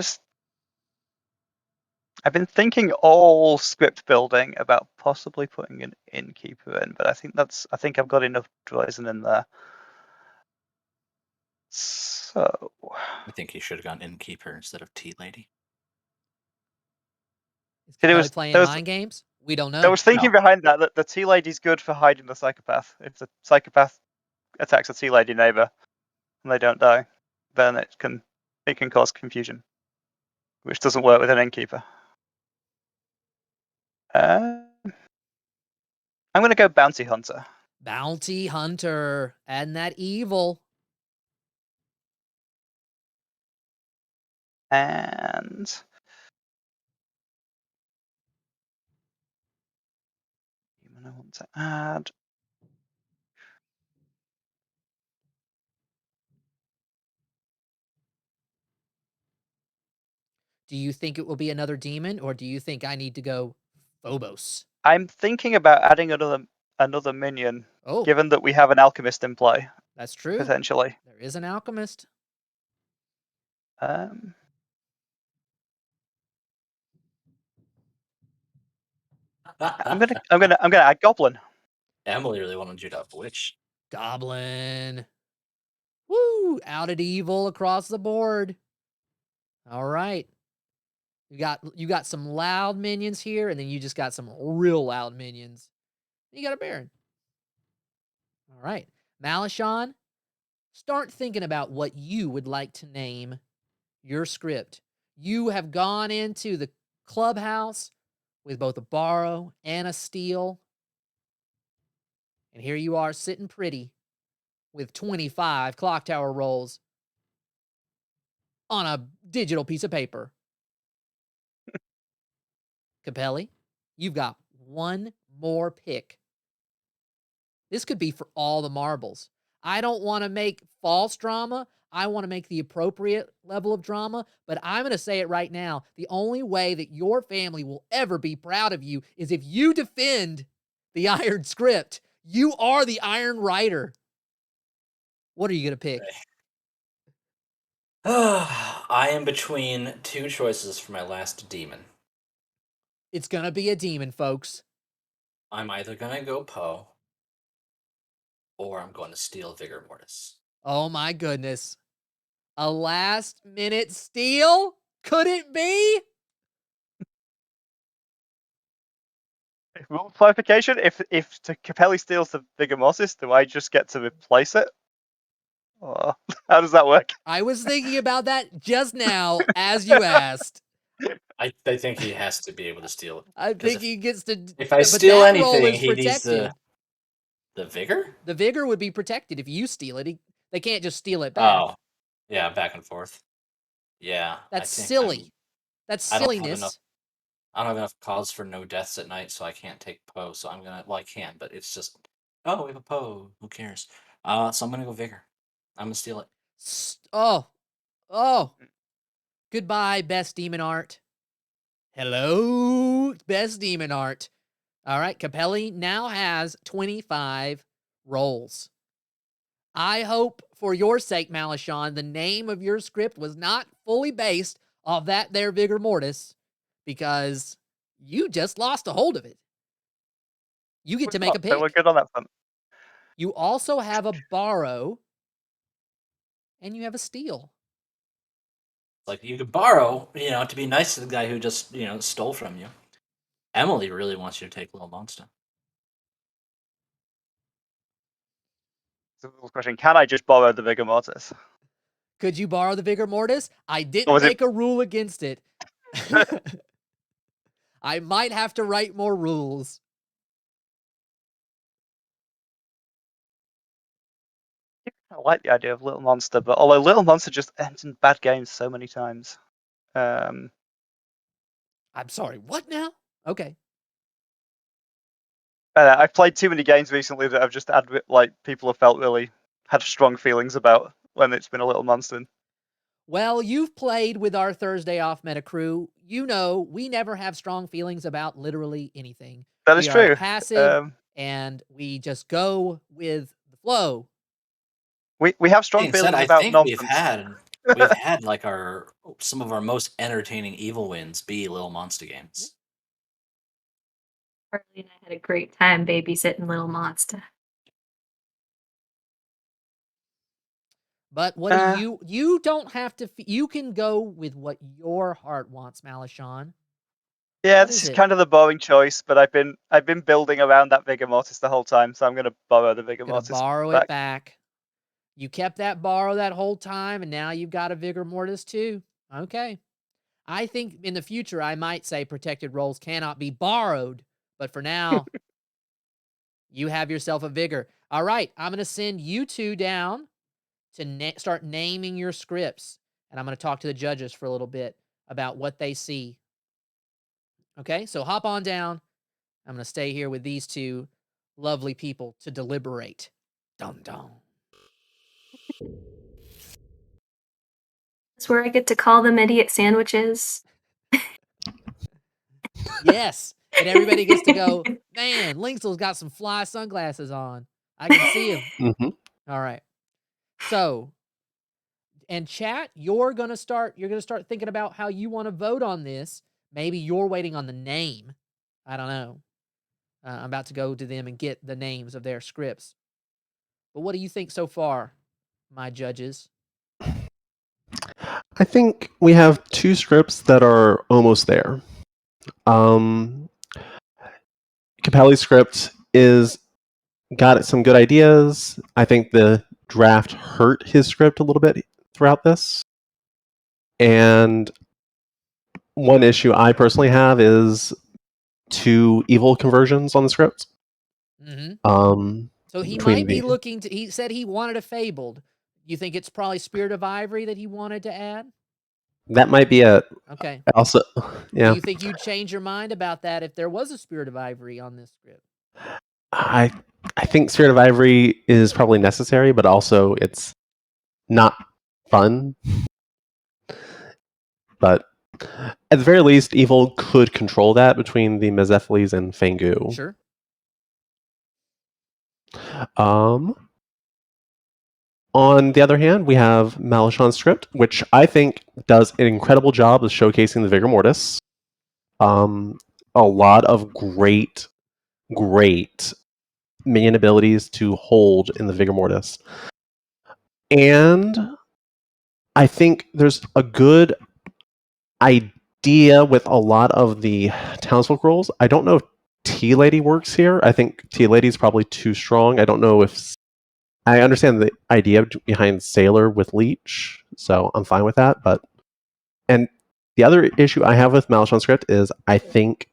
been thinking all script building about possibly putting an innkeeper in, but I think I've got enough poison in there. So I think he should have gone innkeeper instead of tea lady. Is Capelli playing mind games? We don't know. I was thinking behind that the tea lady's good for hiding the psychopath. If the psychopath attacks a tea lady neighbor and they don't die, then it can cause confusion, which doesn't work with an innkeeper. I'm going to go bounty hunter. Bounty hunter. Adding that evil. And I want to add. Do you think it will be another demon, or do you think I need to go Phobos? I'm thinking about adding another minion, Oh, given that we have an alchemist in play. That's true. Potentially. There is an alchemist. I'm gonna add goblin. Emily really wanted you to up witch. Goblin. Woo! Outed evil across the board. All right. You got some loud minions here, and then you just got some real loud minions. You got a Baron. All right. Malashaan, start thinking about what you would like to name your script. You have gone into the clubhouse with both a borrow and a steal. And here you are sitting pretty with 25 Clocktower rolls on a digital piece of paper. Capelli, you've got one more pick. This could be for all the marbles. I don't want to make false drama. I want to make the appropriate level of drama, but I'm going to say it right now. The only way that your family will ever be proud of you is if you defend the Iron script. You are the Iron Writer. What are you going to pick? I am between 2 choices for my last demon. It's going to be a demon, folks. I'm either going to go Poe or I'm going to steal Vigor Mortis. Oh my goodness. A last minute steal? Could it be? Rule clarification: if Capelli steals the Vigor Mortis, do I just get to replace it? Or how does that work? I was thinking about that just now as you asked. I think he has to be able to steal it. I 'Cause think he gets to. If I but steal that role anything, is he needs protected. the vigor. The vigor would be protected if you steal it. They can't just steal it back. Oh, yeah, back and forth. Yeah, That's I think silly. That's I don't have silliness. enough. I don't have enough cause for no deaths at night, so I can't take Poe. So I'm gonna. Well, I can, but it's just. Oh, we have a Poe. Who cares? So I'm gonna go vigor. I'm gonna steal it. Oh. Goodbye, best demon art. Hello, best demon art. All right, Capelli now has 25 roles. I hope, for your sake, Malashaan, the name of your script was not fully based off that there Vigor Mortis, because you just lost a hold of it. You get to make a pick. So we're good on that front. You also have a borrow, and you have a steal. Like you could borrow, to be nice to the guy who just, stole from you. Emily really wants you to take Little Monster. So the question: can I just borrow the Vigor Mortis? Could you borrow the Vigor Mortis? I didn't make a rule against it. I might have to write more rules. I like the idea of Little Monster, but although Little Monster just ends in bad games so many times. I'm sorry, what now? Okay. I've played too many games recently that I've just had people have felt really had strong feelings about when it's been a Little Monster. Well, you've played with our Thursday Off Meta crew. You know we never have strong feelings about literally anything. That is we true. Are passive, and we just go with the flow. We have strong feelings about nonsense. We've had like some of our most entertaining evil wins be Little Monster games. Harley and I had a great time babysitting Little Monster. But what do you don't have to, you can go with what your heart wants, Malashaan. Yeah, this is kind of the boring choice, but I've been building around that Vigor Mortis the whole time, so I'm going to borrow the Vigor Mortis. Borrow it back. You kept that borrow that whole time, and now you've got a Vigor Mortis too. Okay. I think in the future I might say protected roles cannot be borrowed, but for now, you have yourself a Vigor. All right, I'm going to send you two down to start naming your scripts, and I'm going to talk to the judges for a little bit about what they see. Okay, so hop on down. I'm going to stay here with these two lovely people to deliberate. Dum dum. That's where I get to call them idiot sandwiches. Yes, and everybody gets to go, man, Linksel's got some fly sunglasses on. I can see him. Mm-hmm. All right. So, and chat, you're gonna start thinking about how you want to vote on this. Maybe you're waiting on the name. I don't know. I'm about to go to them and get the names of their scripts. But what do you think so far, my judges? I think we have two scripts that are almost there. Capelli's script is got some good ideas. I think the draft hurt his script a little bit throughout this. And one issue I personally have is 2 evil conversions on the script. Mm-hmm. So he might be looking to. He said he wanted a fabled. You think it's probably Spirit of Ivory that he wanted to add? That might be it. Okay. Also, yeah. Do you think you'd change your mind about that if there was a Spirit of Ivory on this script? I think Spirit of Ivory is probably necessary, but also it's not fun. But at the very least, Evil could control that between the Mezephiles and Fangu. Sure. On the other hand, we have Malashaan's script, which I think does an incredible job of showcasing the Vigor Mortis. A lot of great minion abilities to hold in the Vigor Mortis. And I think there's a good idea with a lot of the townsfolk roles. I don't know if Tea Lady works here. I think Tea Lady is probably too strong. I don't know if I understand the idea behind Sailor with Leech, so I'm fine with that. And the other issue I have with Malashaan script is I think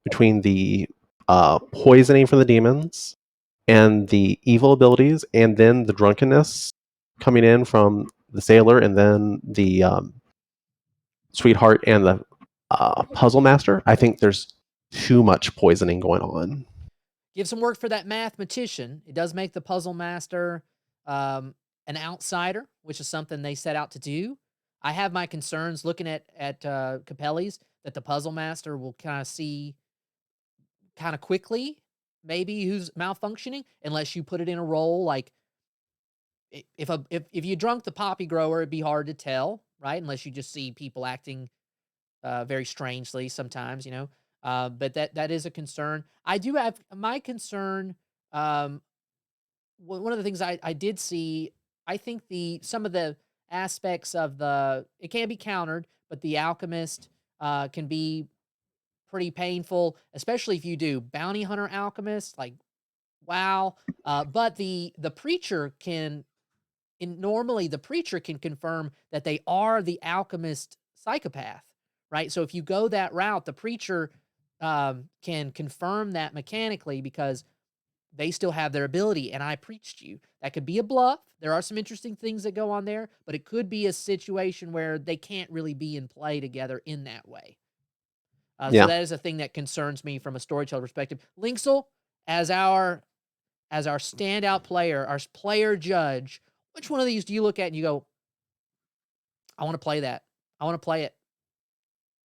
between the poisoning from the demons and the evil abilities, and then the drunkenness coming in from the Sailor, and then the Sweetheart and the Puzzlemaster, I think there's too much poisoning going on. Give some work for that mathematician. It does make the Puzzle Master an outsider, which is something they set out to do. I have my concerns looking at Capelli's that the Puzzle Master will kind of see kind of quickly maybe who's malfunctioning unless you put it in a role like if you drunk the poppy grower, it'd be hard to tell, right? Unless you just see people acting very strangely sometimes, you know. But that is a concern. I do have my concern. One of the things I did see, I think some of the aspects of it can be countered, but the alchemist can be pretty painful, especially if you do bounty hunter alchemist, like wow. But the preacher can normally the preacher can confirm that they are the alchemist psychopath, right? So if you go that route, the preacher can confirm that mechanically because they still have their ability. And I preached you. That could be a bluff. There are some interesting things that go on there, but it could be a situation where they can't really be in play together in that way. So that is a thing that concerns me from a storyteller perspective. Linksel, as our standout player, our player judge, which one of these do you look at and you go, I want to play that. I want to play it.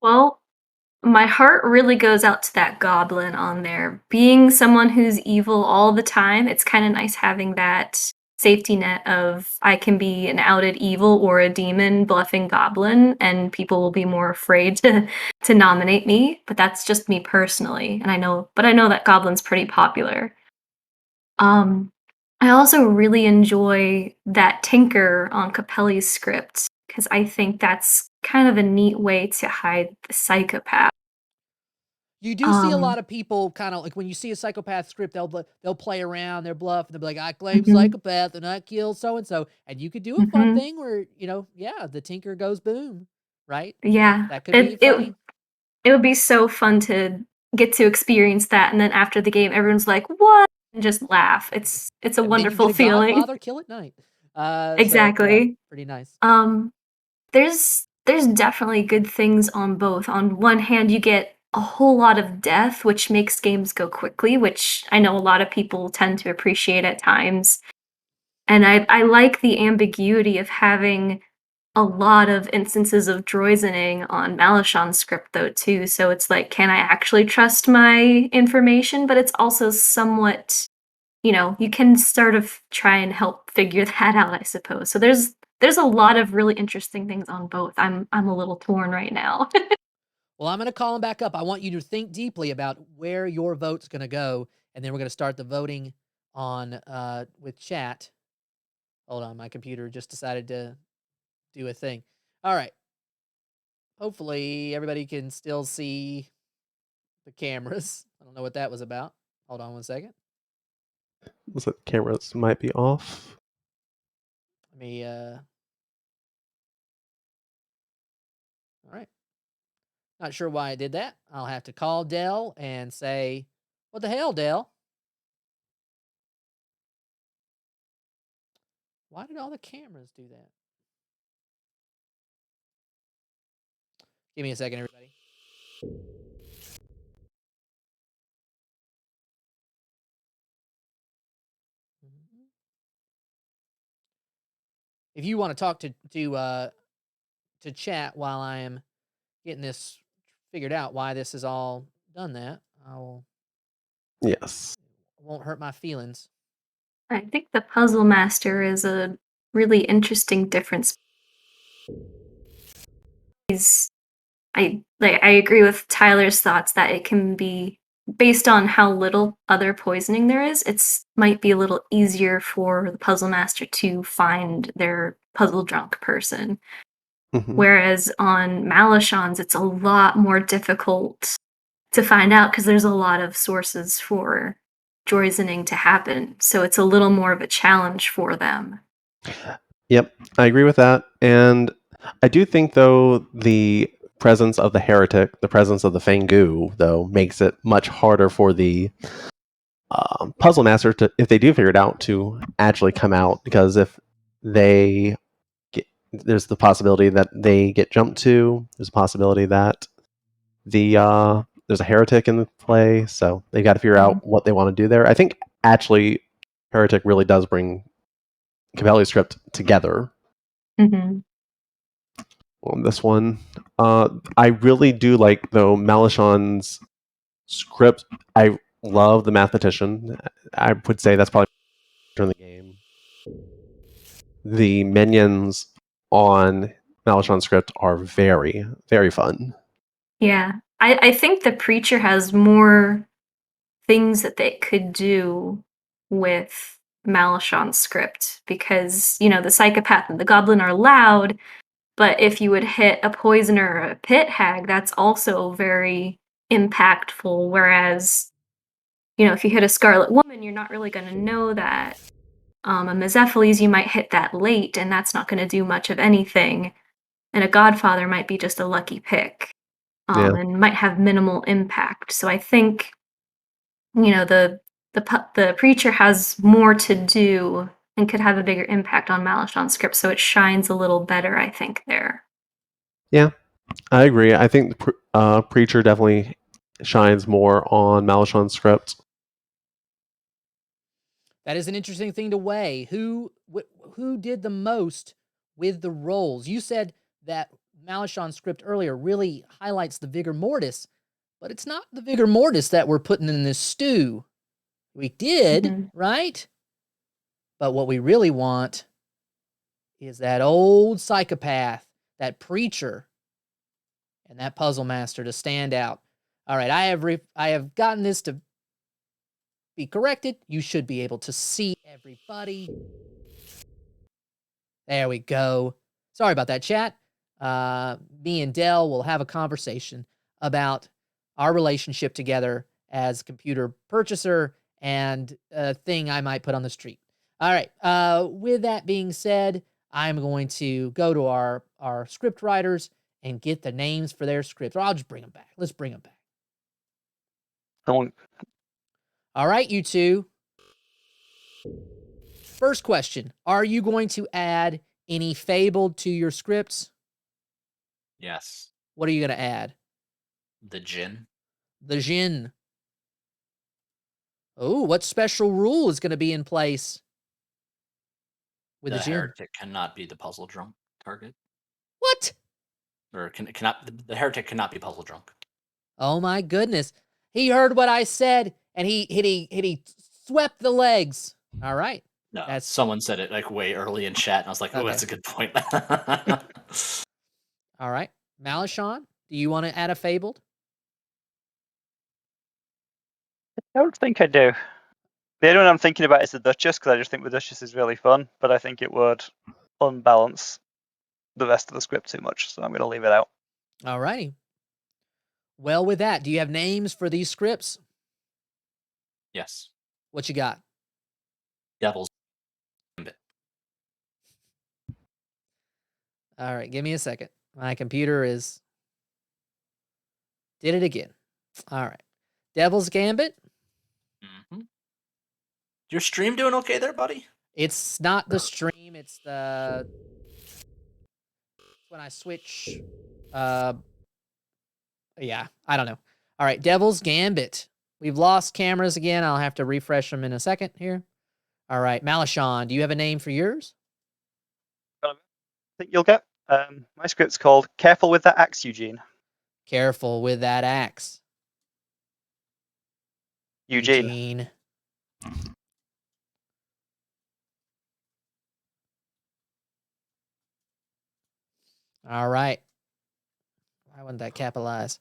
Well, my heart really goes out to that goblin on there. Being someone who's evil all the time, it's kind of nice having that safety net of I can be an outed evil or a demon bluffing goblin, and people will be more afraid to nominate me. But that's just me personally, and I know that goblin's pretty popular. I also really enjoy that tinker on Capelli's script because I think that's kind of a neat way to hide the psychopath. You do see a lot of people kind of like when you see a psychopath script, they'll play around, their bluff, and they'll be like, I claim psychopath and I kill so-and-so. And you could do a fun thing where, the tinker goes boom, right? Yeah. That could be funny. It would be so fun to get to experience that, and then after the game, everyone's like, "What?" and just laugh. It's a And wonderful then you get a feeling. Godfather kill at night. Exactly. So, yeah, pretty nice. There's definitely good things on both. On one hand, you get a whole lot of death, which makes games go quickly, which I know a lot of people tend to appreciate at times. And I like the ambiguity of having a lot of instances of droisoning on Malashaan's script though too. So it's like, can I actually trust my information? But it's also somewhat, you can sort of try and help figure that out, I suppose. So there's a lot of really interesting things on both. I'm a little torn right now. Well, I'm going to call him back up. I want you to think deeply about where your vote's going to go, and then we're going to start the voting on with chat. Hold on, my computer just decided to do a thing. All right. Hopefully everybody can still see the cameras. I don't know what that was about. Hold on one second. Looks like the cameras might be off. Let me all right. Not sure why I did that. I'll have to call Dell and say, what the hell, Dell? Why did all the cameras do that? Give me a second, everybody. If you want to talk to chat while I am getting this figured out, why this is all done that, Yes. It won't hurt my feelings. I think the Puzzlemaster is a really interesting difference. I agree with Tyler's thoughts that it can be based on how little other poisoning there is. It's might be a little easier for the Puzzlemaster to find their puzzle drunk person. Whereas on Malashaan's, it's a lot more difficult to find out because there's a lot of sources for poisoning to happen. So it's a little more of a challenge for them. Yep, I agree with that. And I do think, though, the presence of the heretic, the presence of the Fangu, though, makes it much harder for the puzzle master to, if they do figure it out, to actually come out. Because if they get, there's the possibility that they get jumped to. There's a possibility that there's a heretic in the play, so they got to figure out what they want to do there. I think actually, heretic really does bring Capelli's script together. Mm-hmm. On this one, I really do like, though, Malashaan's script. I love the mathematician. I would say that's probably in the game. The minions on Malashaan's script are very, very fun. Yeah. I think the preacher has more things that they could do with Malashaan's script because, the psychopath and the goblin are loud, but if you would hit a poisoner or a pit hag, that's also very impactful. Whereas, if you hit a scarlet woman, you're not really going to know that. A Mezephiles, you might hit that late, and that's not going to do much of anything. And a Godfather might be just a lucky pick. Yeah. And might have minimal impact. So I think, the preacher has more to do and could have a bigger impact on Malashaan's script, so it shines a little better, I think, there. Yeah, I agree. I think the preacher definitely shines more on Malashaan's script. That is an interesting thing to weigh. Who did the most with the roles? You said that Malashaan's script earlier really highlights the vigor mortis, but it's not the vigor mortis that we're putting in this stew. We did, right? But what we really want is that old psychopath, that preacher, and that puzzle master to stand out. All right, I have gotten this to be corrected. You should be able to see everybody. There we go. Sorry about that, chat. Me and Dell will have a conversation about our relationship together as computer purchaser and a thing I might put on the street. All right. With that being said, I'm going to go to our script writers and get the names for their scripts. Or I'll just bring them back. Let's bring them back. All right, you two. First question. Are you going to add any fabled to your scripts? Yes. What are you going to add? The Jinn. The Jinn. Oh, what special rule is going to be in place with the Jinn? Heretic cannot be the puzzle drunk target. What? Or the heretic cannot be puzzle drunk. Oh my goodness. He heard what I said and he swept the legs. All right. No, someone said it like way early in chat, and I was like, "Oh, that's a good point." All right, Malashaan, do you want to add a fabled? I don't think I do. The only one I'm thinking about is the Duchess, because I just think the Duchess is really fun, but I think it would unbalance the rest of the script too much, so I'm going to leave it out. All righty. Well, with that, do you have names for these scripts? Yes. What you got? Devil's Gambit. All right, give me a second. My computer did it again. All right. Devil's Gambit. Mm-hmm. Your stream doing okay there, buddy? It's not the stream. It's when I switch. Yeah, I don't know. All right, Devil's Gambit. We've lost cameras again. I'll have to refresh them in a second here. All right, Malashaan, do you have a name for yours? I think you'll get. My script's called Careful with That Axe, Eugene. Careful with that axe. Eugene. All right. Why wasn't that capitalized?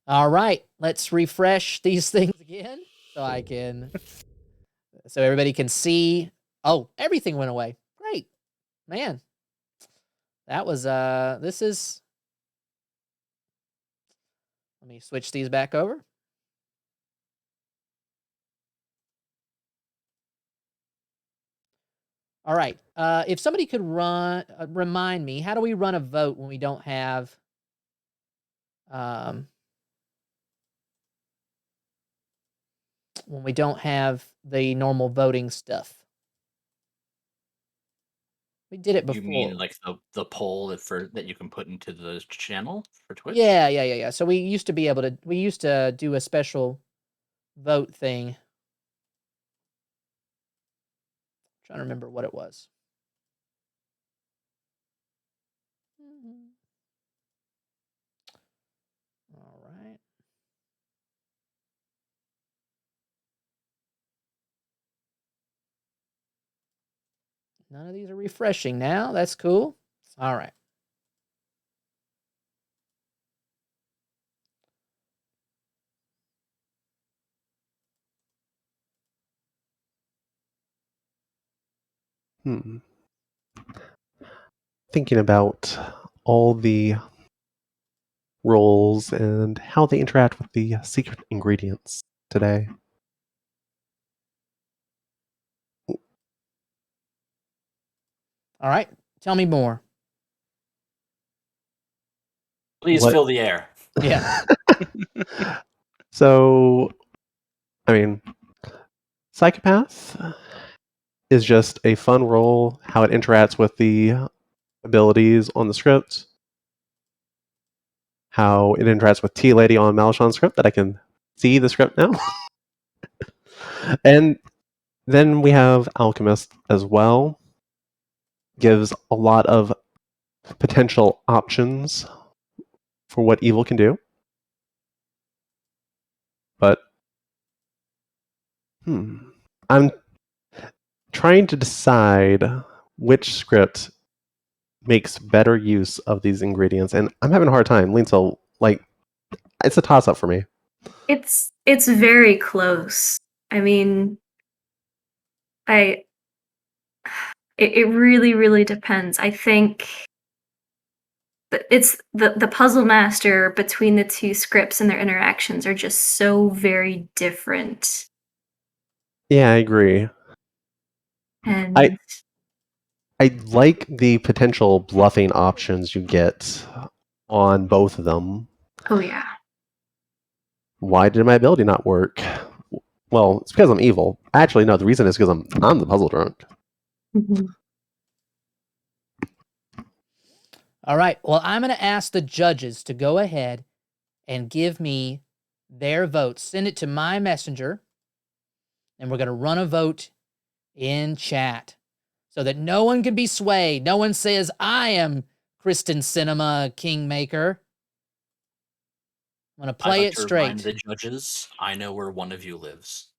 All right. Let's refresh these things again so everybody can see. Oh, everything went away. Great. Man. That was, this is Let me switch these back over. All right. If somebody could remind me, how do we run a vote when we don't have the normal voting stuff? We did it before. You mean like the poll that you can put into the channel for Twitch? Yeah. So we used to do a special vote thing. Trying to remember what it was. All right. None of these are refreshing now. That's cool. All right. Thinking about all the roles and how they interact with the secret ingredients today. All right. Tell me more. Please fill the air. Yeah. So, I mean, Psychopath is just a fun role, how it interacts with the abilities on the script, how it interacts with Tea Lady on Malashaan's script, that I can see the script now. And then we have Alchemist as well. Gives a lot of potential options for what evil can do. But I'm trying to decide which script makes better use of these ingredients, and I'm having a hard time. Linsel, it's a toss-up for me. It's very close. I mean, it really, really depends. I think it's the Puzzlemaster between the two scripts and their interactions are just so very different. Yeah, I agree. And I like the potential bluffing options you get on both of them. oh yeah. Why did my ability not work? Well, it's because I'm evil. Actually, no, the reason is because I'm the puzzle drunk. Mm-hmm. All right. Well, I'm going to ask the judges to go ahead and give me their votes. Send it to my messenger, and we're going to run a vote in chat so that no one can be swayed. No one says, I am Kristen Cinema Kingmaker. I'm going to play it straight. Remind the judges, I know where one of you lives.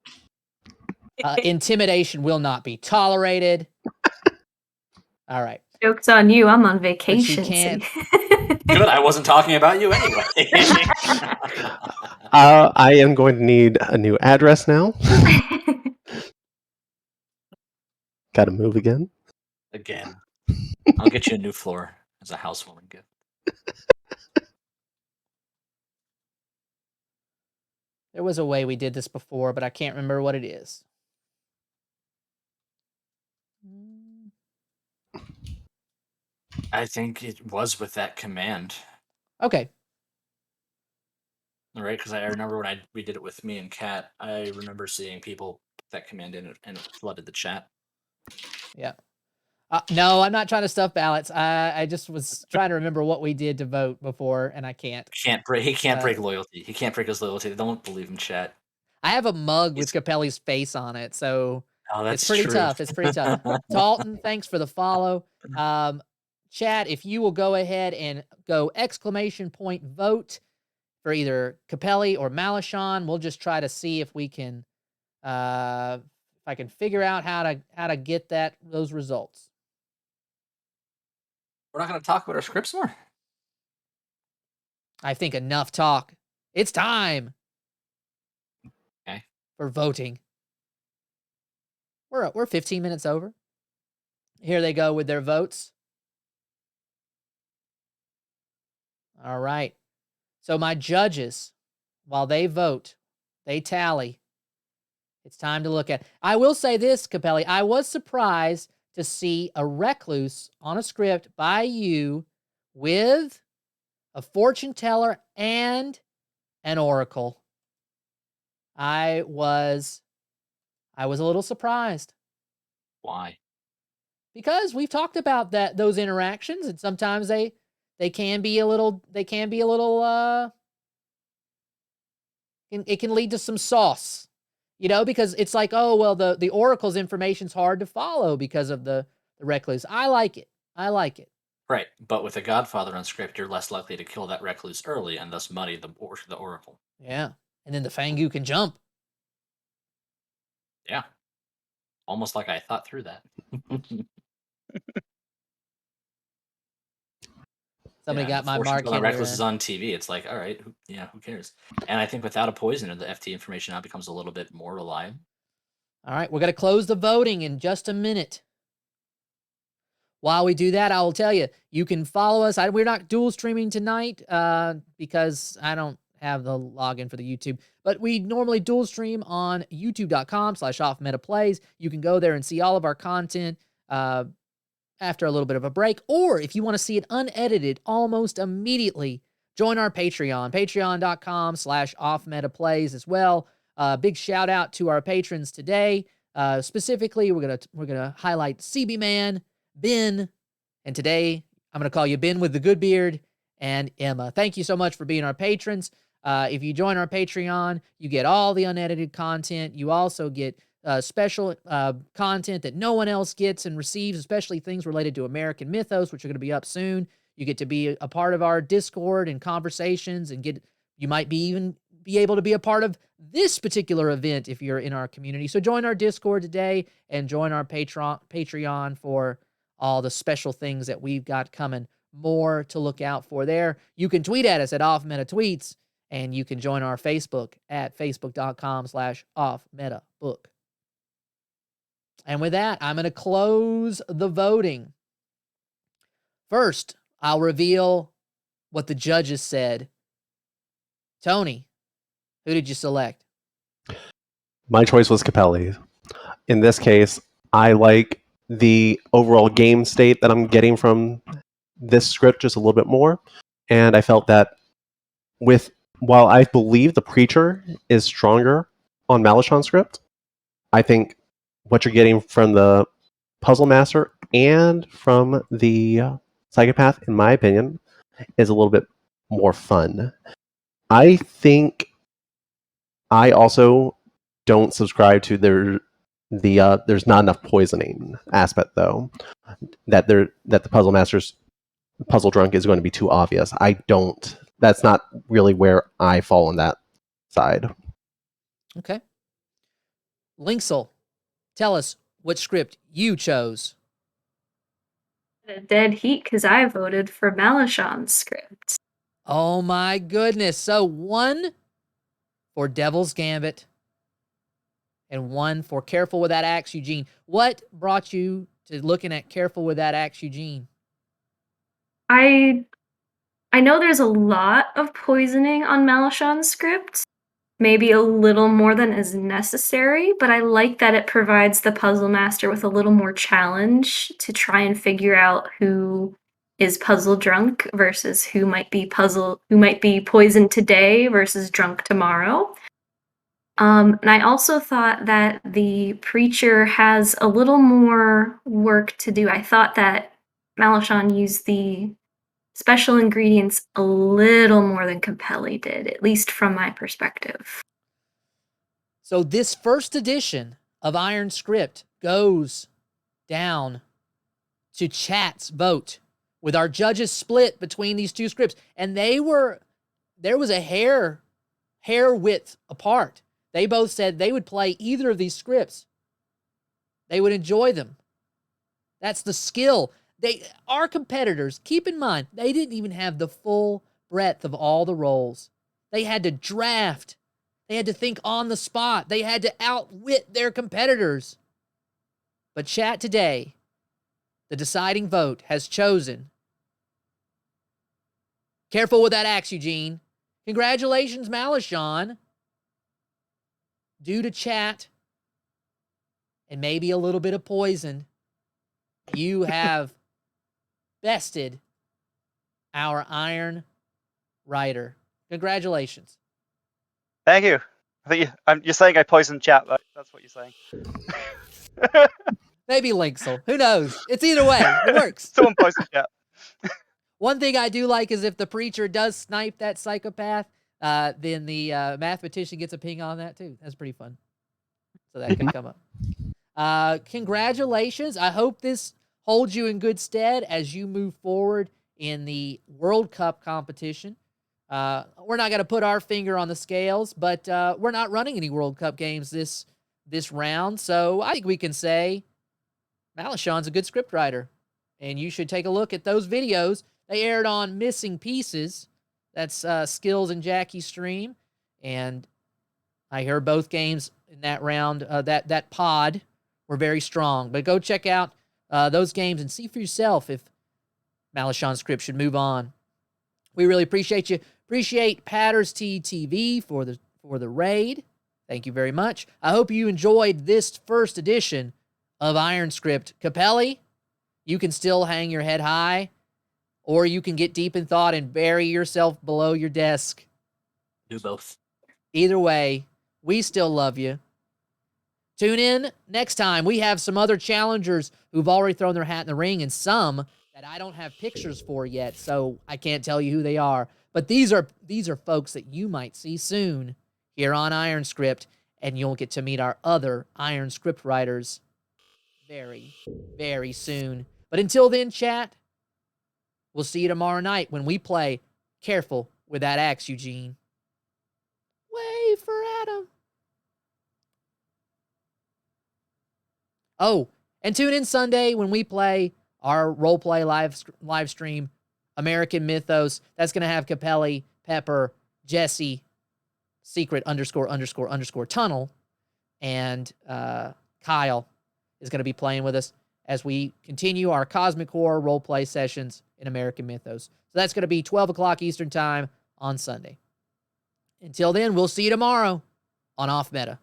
Intimidation will not be tolerated. All right. Joke's on you. I'm on vacation. But you can't. Good, I wasn't talking about you anyway. I am going to need a new address now. Gotta move again. Again. I'll get you a new floor as a housewarming gift. There was a way we did this before, but I can't remember what it is. I think it was with that command. Okay. All right, because I remember when we did it with me and Kat, I remember seeing people put that command in and it flooded the chat. Yeah. No, I'm not trying to stuff ballots. I just was trying to remember what we did to vote before, and I can't. He can't break loyalty. He can't break his loyalty. They don't believe him, chat. I have a mug with Capelli's face on it, so that's pretty tough. It's pretty tough. Dalton, thanks for the follow. Chat, if you will go ahead and go ! Vote for either Capelli or Malashaan. We'll just try to see if we can, if I can figure out how to get those results. We're not going to talk about our scripts more? I think enough talk. It's time. Okay. For voting. We're 15 minutes over. Here they go with their votes. All right. So my judges while they vote, they tally, it's time to look at. I will say this, Capelli. I was surprised to see a recluse on a script by you with a fortune teller and an oracle. I was a little surprised Why? because we've talked about those interactions, and sometimes they can be a little it can lead to some sauce. Because it's like, oh, well, the oracle's information's hard to follow because of the recluse. I like it. Right, but with a Godfather on script, you're less likely to kill that recluse early and thus muddy the oracle. Yeah. And then the Fangu can jump. Yeah. Almost like I thought through that. Somebody got my Mark Henry. Henry. Reckless is on TV. It's like, all right, who cares? And I think without a poisoner, the FT information now becomes a little bit more reliable. All right, we're going to close the voting in just a minute. While we do that, I will tell you, you can follow us. We're not dual streaming tonight because I don't have the login for the YouTube. But we normally dual stream on youtube.com/offmetaplays. You can go there and see all of our content after a little bit of a break. Or if you want to see it unedited almost immediately, join our Patreon, patreon.com/offmetaplays as well. Big shout out to our patrons today. Specifically, we're gonna highlight CB Man, Ben, and today I'm gonna call you Ben with the good beard, and Emma. Thank you so much for being our patrons. If you join our Patreon, you get all the unedited content. You also get special content that no one else gets and receives, especially things related to American mythos, which are going to be up soon. You get to be a part of our Discord and conversations, and you might even be able to be a part of this particular event if you're in our community. So join our Discord today and join our Patreon for all the special things that we've got coming. More to look out for there. You can tweet at us at offmetatweets, and you can join our Facebook at facebook.com/offmetabook. And with that, I'm going to close the voting. First, I'll reveal what the judges said. Tony, who did you select? My choice was Capelli. In this case, I like the overall game state that I'm getting from this script just a little bit more. And I felt that while I believe the Preacher is stronger on Malashaan script, I think what you're getting from the Puzzlemaster and from the Psychopath, in my opinion, is a little bit more fun. I think I also don't subscribe to there's not enough poisoning aspect, though, that the Puzzlemaster's puzzle drunk is going to be too obvious. That's not really where I fall on that side. Okay. Linksel, tell us what script you chose. A dead heat because I voted for Malashaan's script. Oh my goodness. So 1 for Devil's Gambit and 1 for Careful with That Axe, Eugene. What brought you to looking at Careful with That Axe, Eugene? I know there's a lot of poisoning on Malashaan's script, maybe a little more than is necessary, but I like that it provides the puzzle master with a little more challenge to try and figure out who is puzzle drunk versus who might be poisoned today versus drunk tomorrow. And I also thought that the Preacher has a little more work to do. I thought that Malashaan used the special ingredients a little more than Capelli did, at least from my perspective. So this first edition of Iron Script goes down to chat's vote, with our judges split between these two scripts. And there was a hair width apart. They both said they would play either of these scripts. They would enjoy them. That's the skill. Our competitors, keep in mind, they didn't even have the full breadth of all the roles. They had to draft. They had to think on the spot. They had to outwit their competitors. But chat today, the deciding vote has chosen Careful with That Axe, Eugene. Congratulations, Malashaan. Due to chat and maybe a little bit of poison, you have bested our Iron Writer. Congratulations. Thank you. I think you're saying I poisoned chat, right? That's what you're saying. Maybe Linksel. Who knows? It's either way. It works. Someone poisoned chat. One thing I do like is if the preacher does snipe that psychopath, then the mathematician gets a ping on that too. That's pretty fun. So that could come up. Congratulations. I hope this holds you in good stead as you move forward in the World Cup competition. We're not going to put our finger on the scales, but we're not running any World Cup games this round. So I think we can say Malashaan's a good scriptwriter. And you should take a look at those videos. They aired on Missing Pieces. That's Skills and Jackie's stream. And I heard both games in that round, that pod, were very strong. But go check out those games and see for yourself if Malashaan's script should move on. We really appreciate you. Appreciate Patters TV for the raid. Thank you very much. I hope you enjoyed this first edition of Iron Script. Capelli, you can still hang your head high, or you can get deep in thought and bury yourself below your desk. Do both. Either way, we still love you. Tune in next time. We have some other challengers who've already thrown their hat in the ring, and some that I don't have pictures for yet, so I can't tell you who they are. But these are folks that you might see soon here on Iron Script, and you'll get to meet our other Iron Script writers very, very soon. But until then, chat, we'll see you tomorrow night when we play Careful with That Axe, Eugene. Wait for Adam. Oh, and tune in Sunday when we play our roleplay live stream, American Mythos. That's going to have Capelli, Pepper, Jesse, Secret ___ Tunnel, and Kyle is going to be playing with us as we continue our Cosmic Horror roleplay sessions in American Mythos. So that's going to be 12 o'clock Eastern Time on Sunday. Until then, we'll see you tomorrow on Off Meta.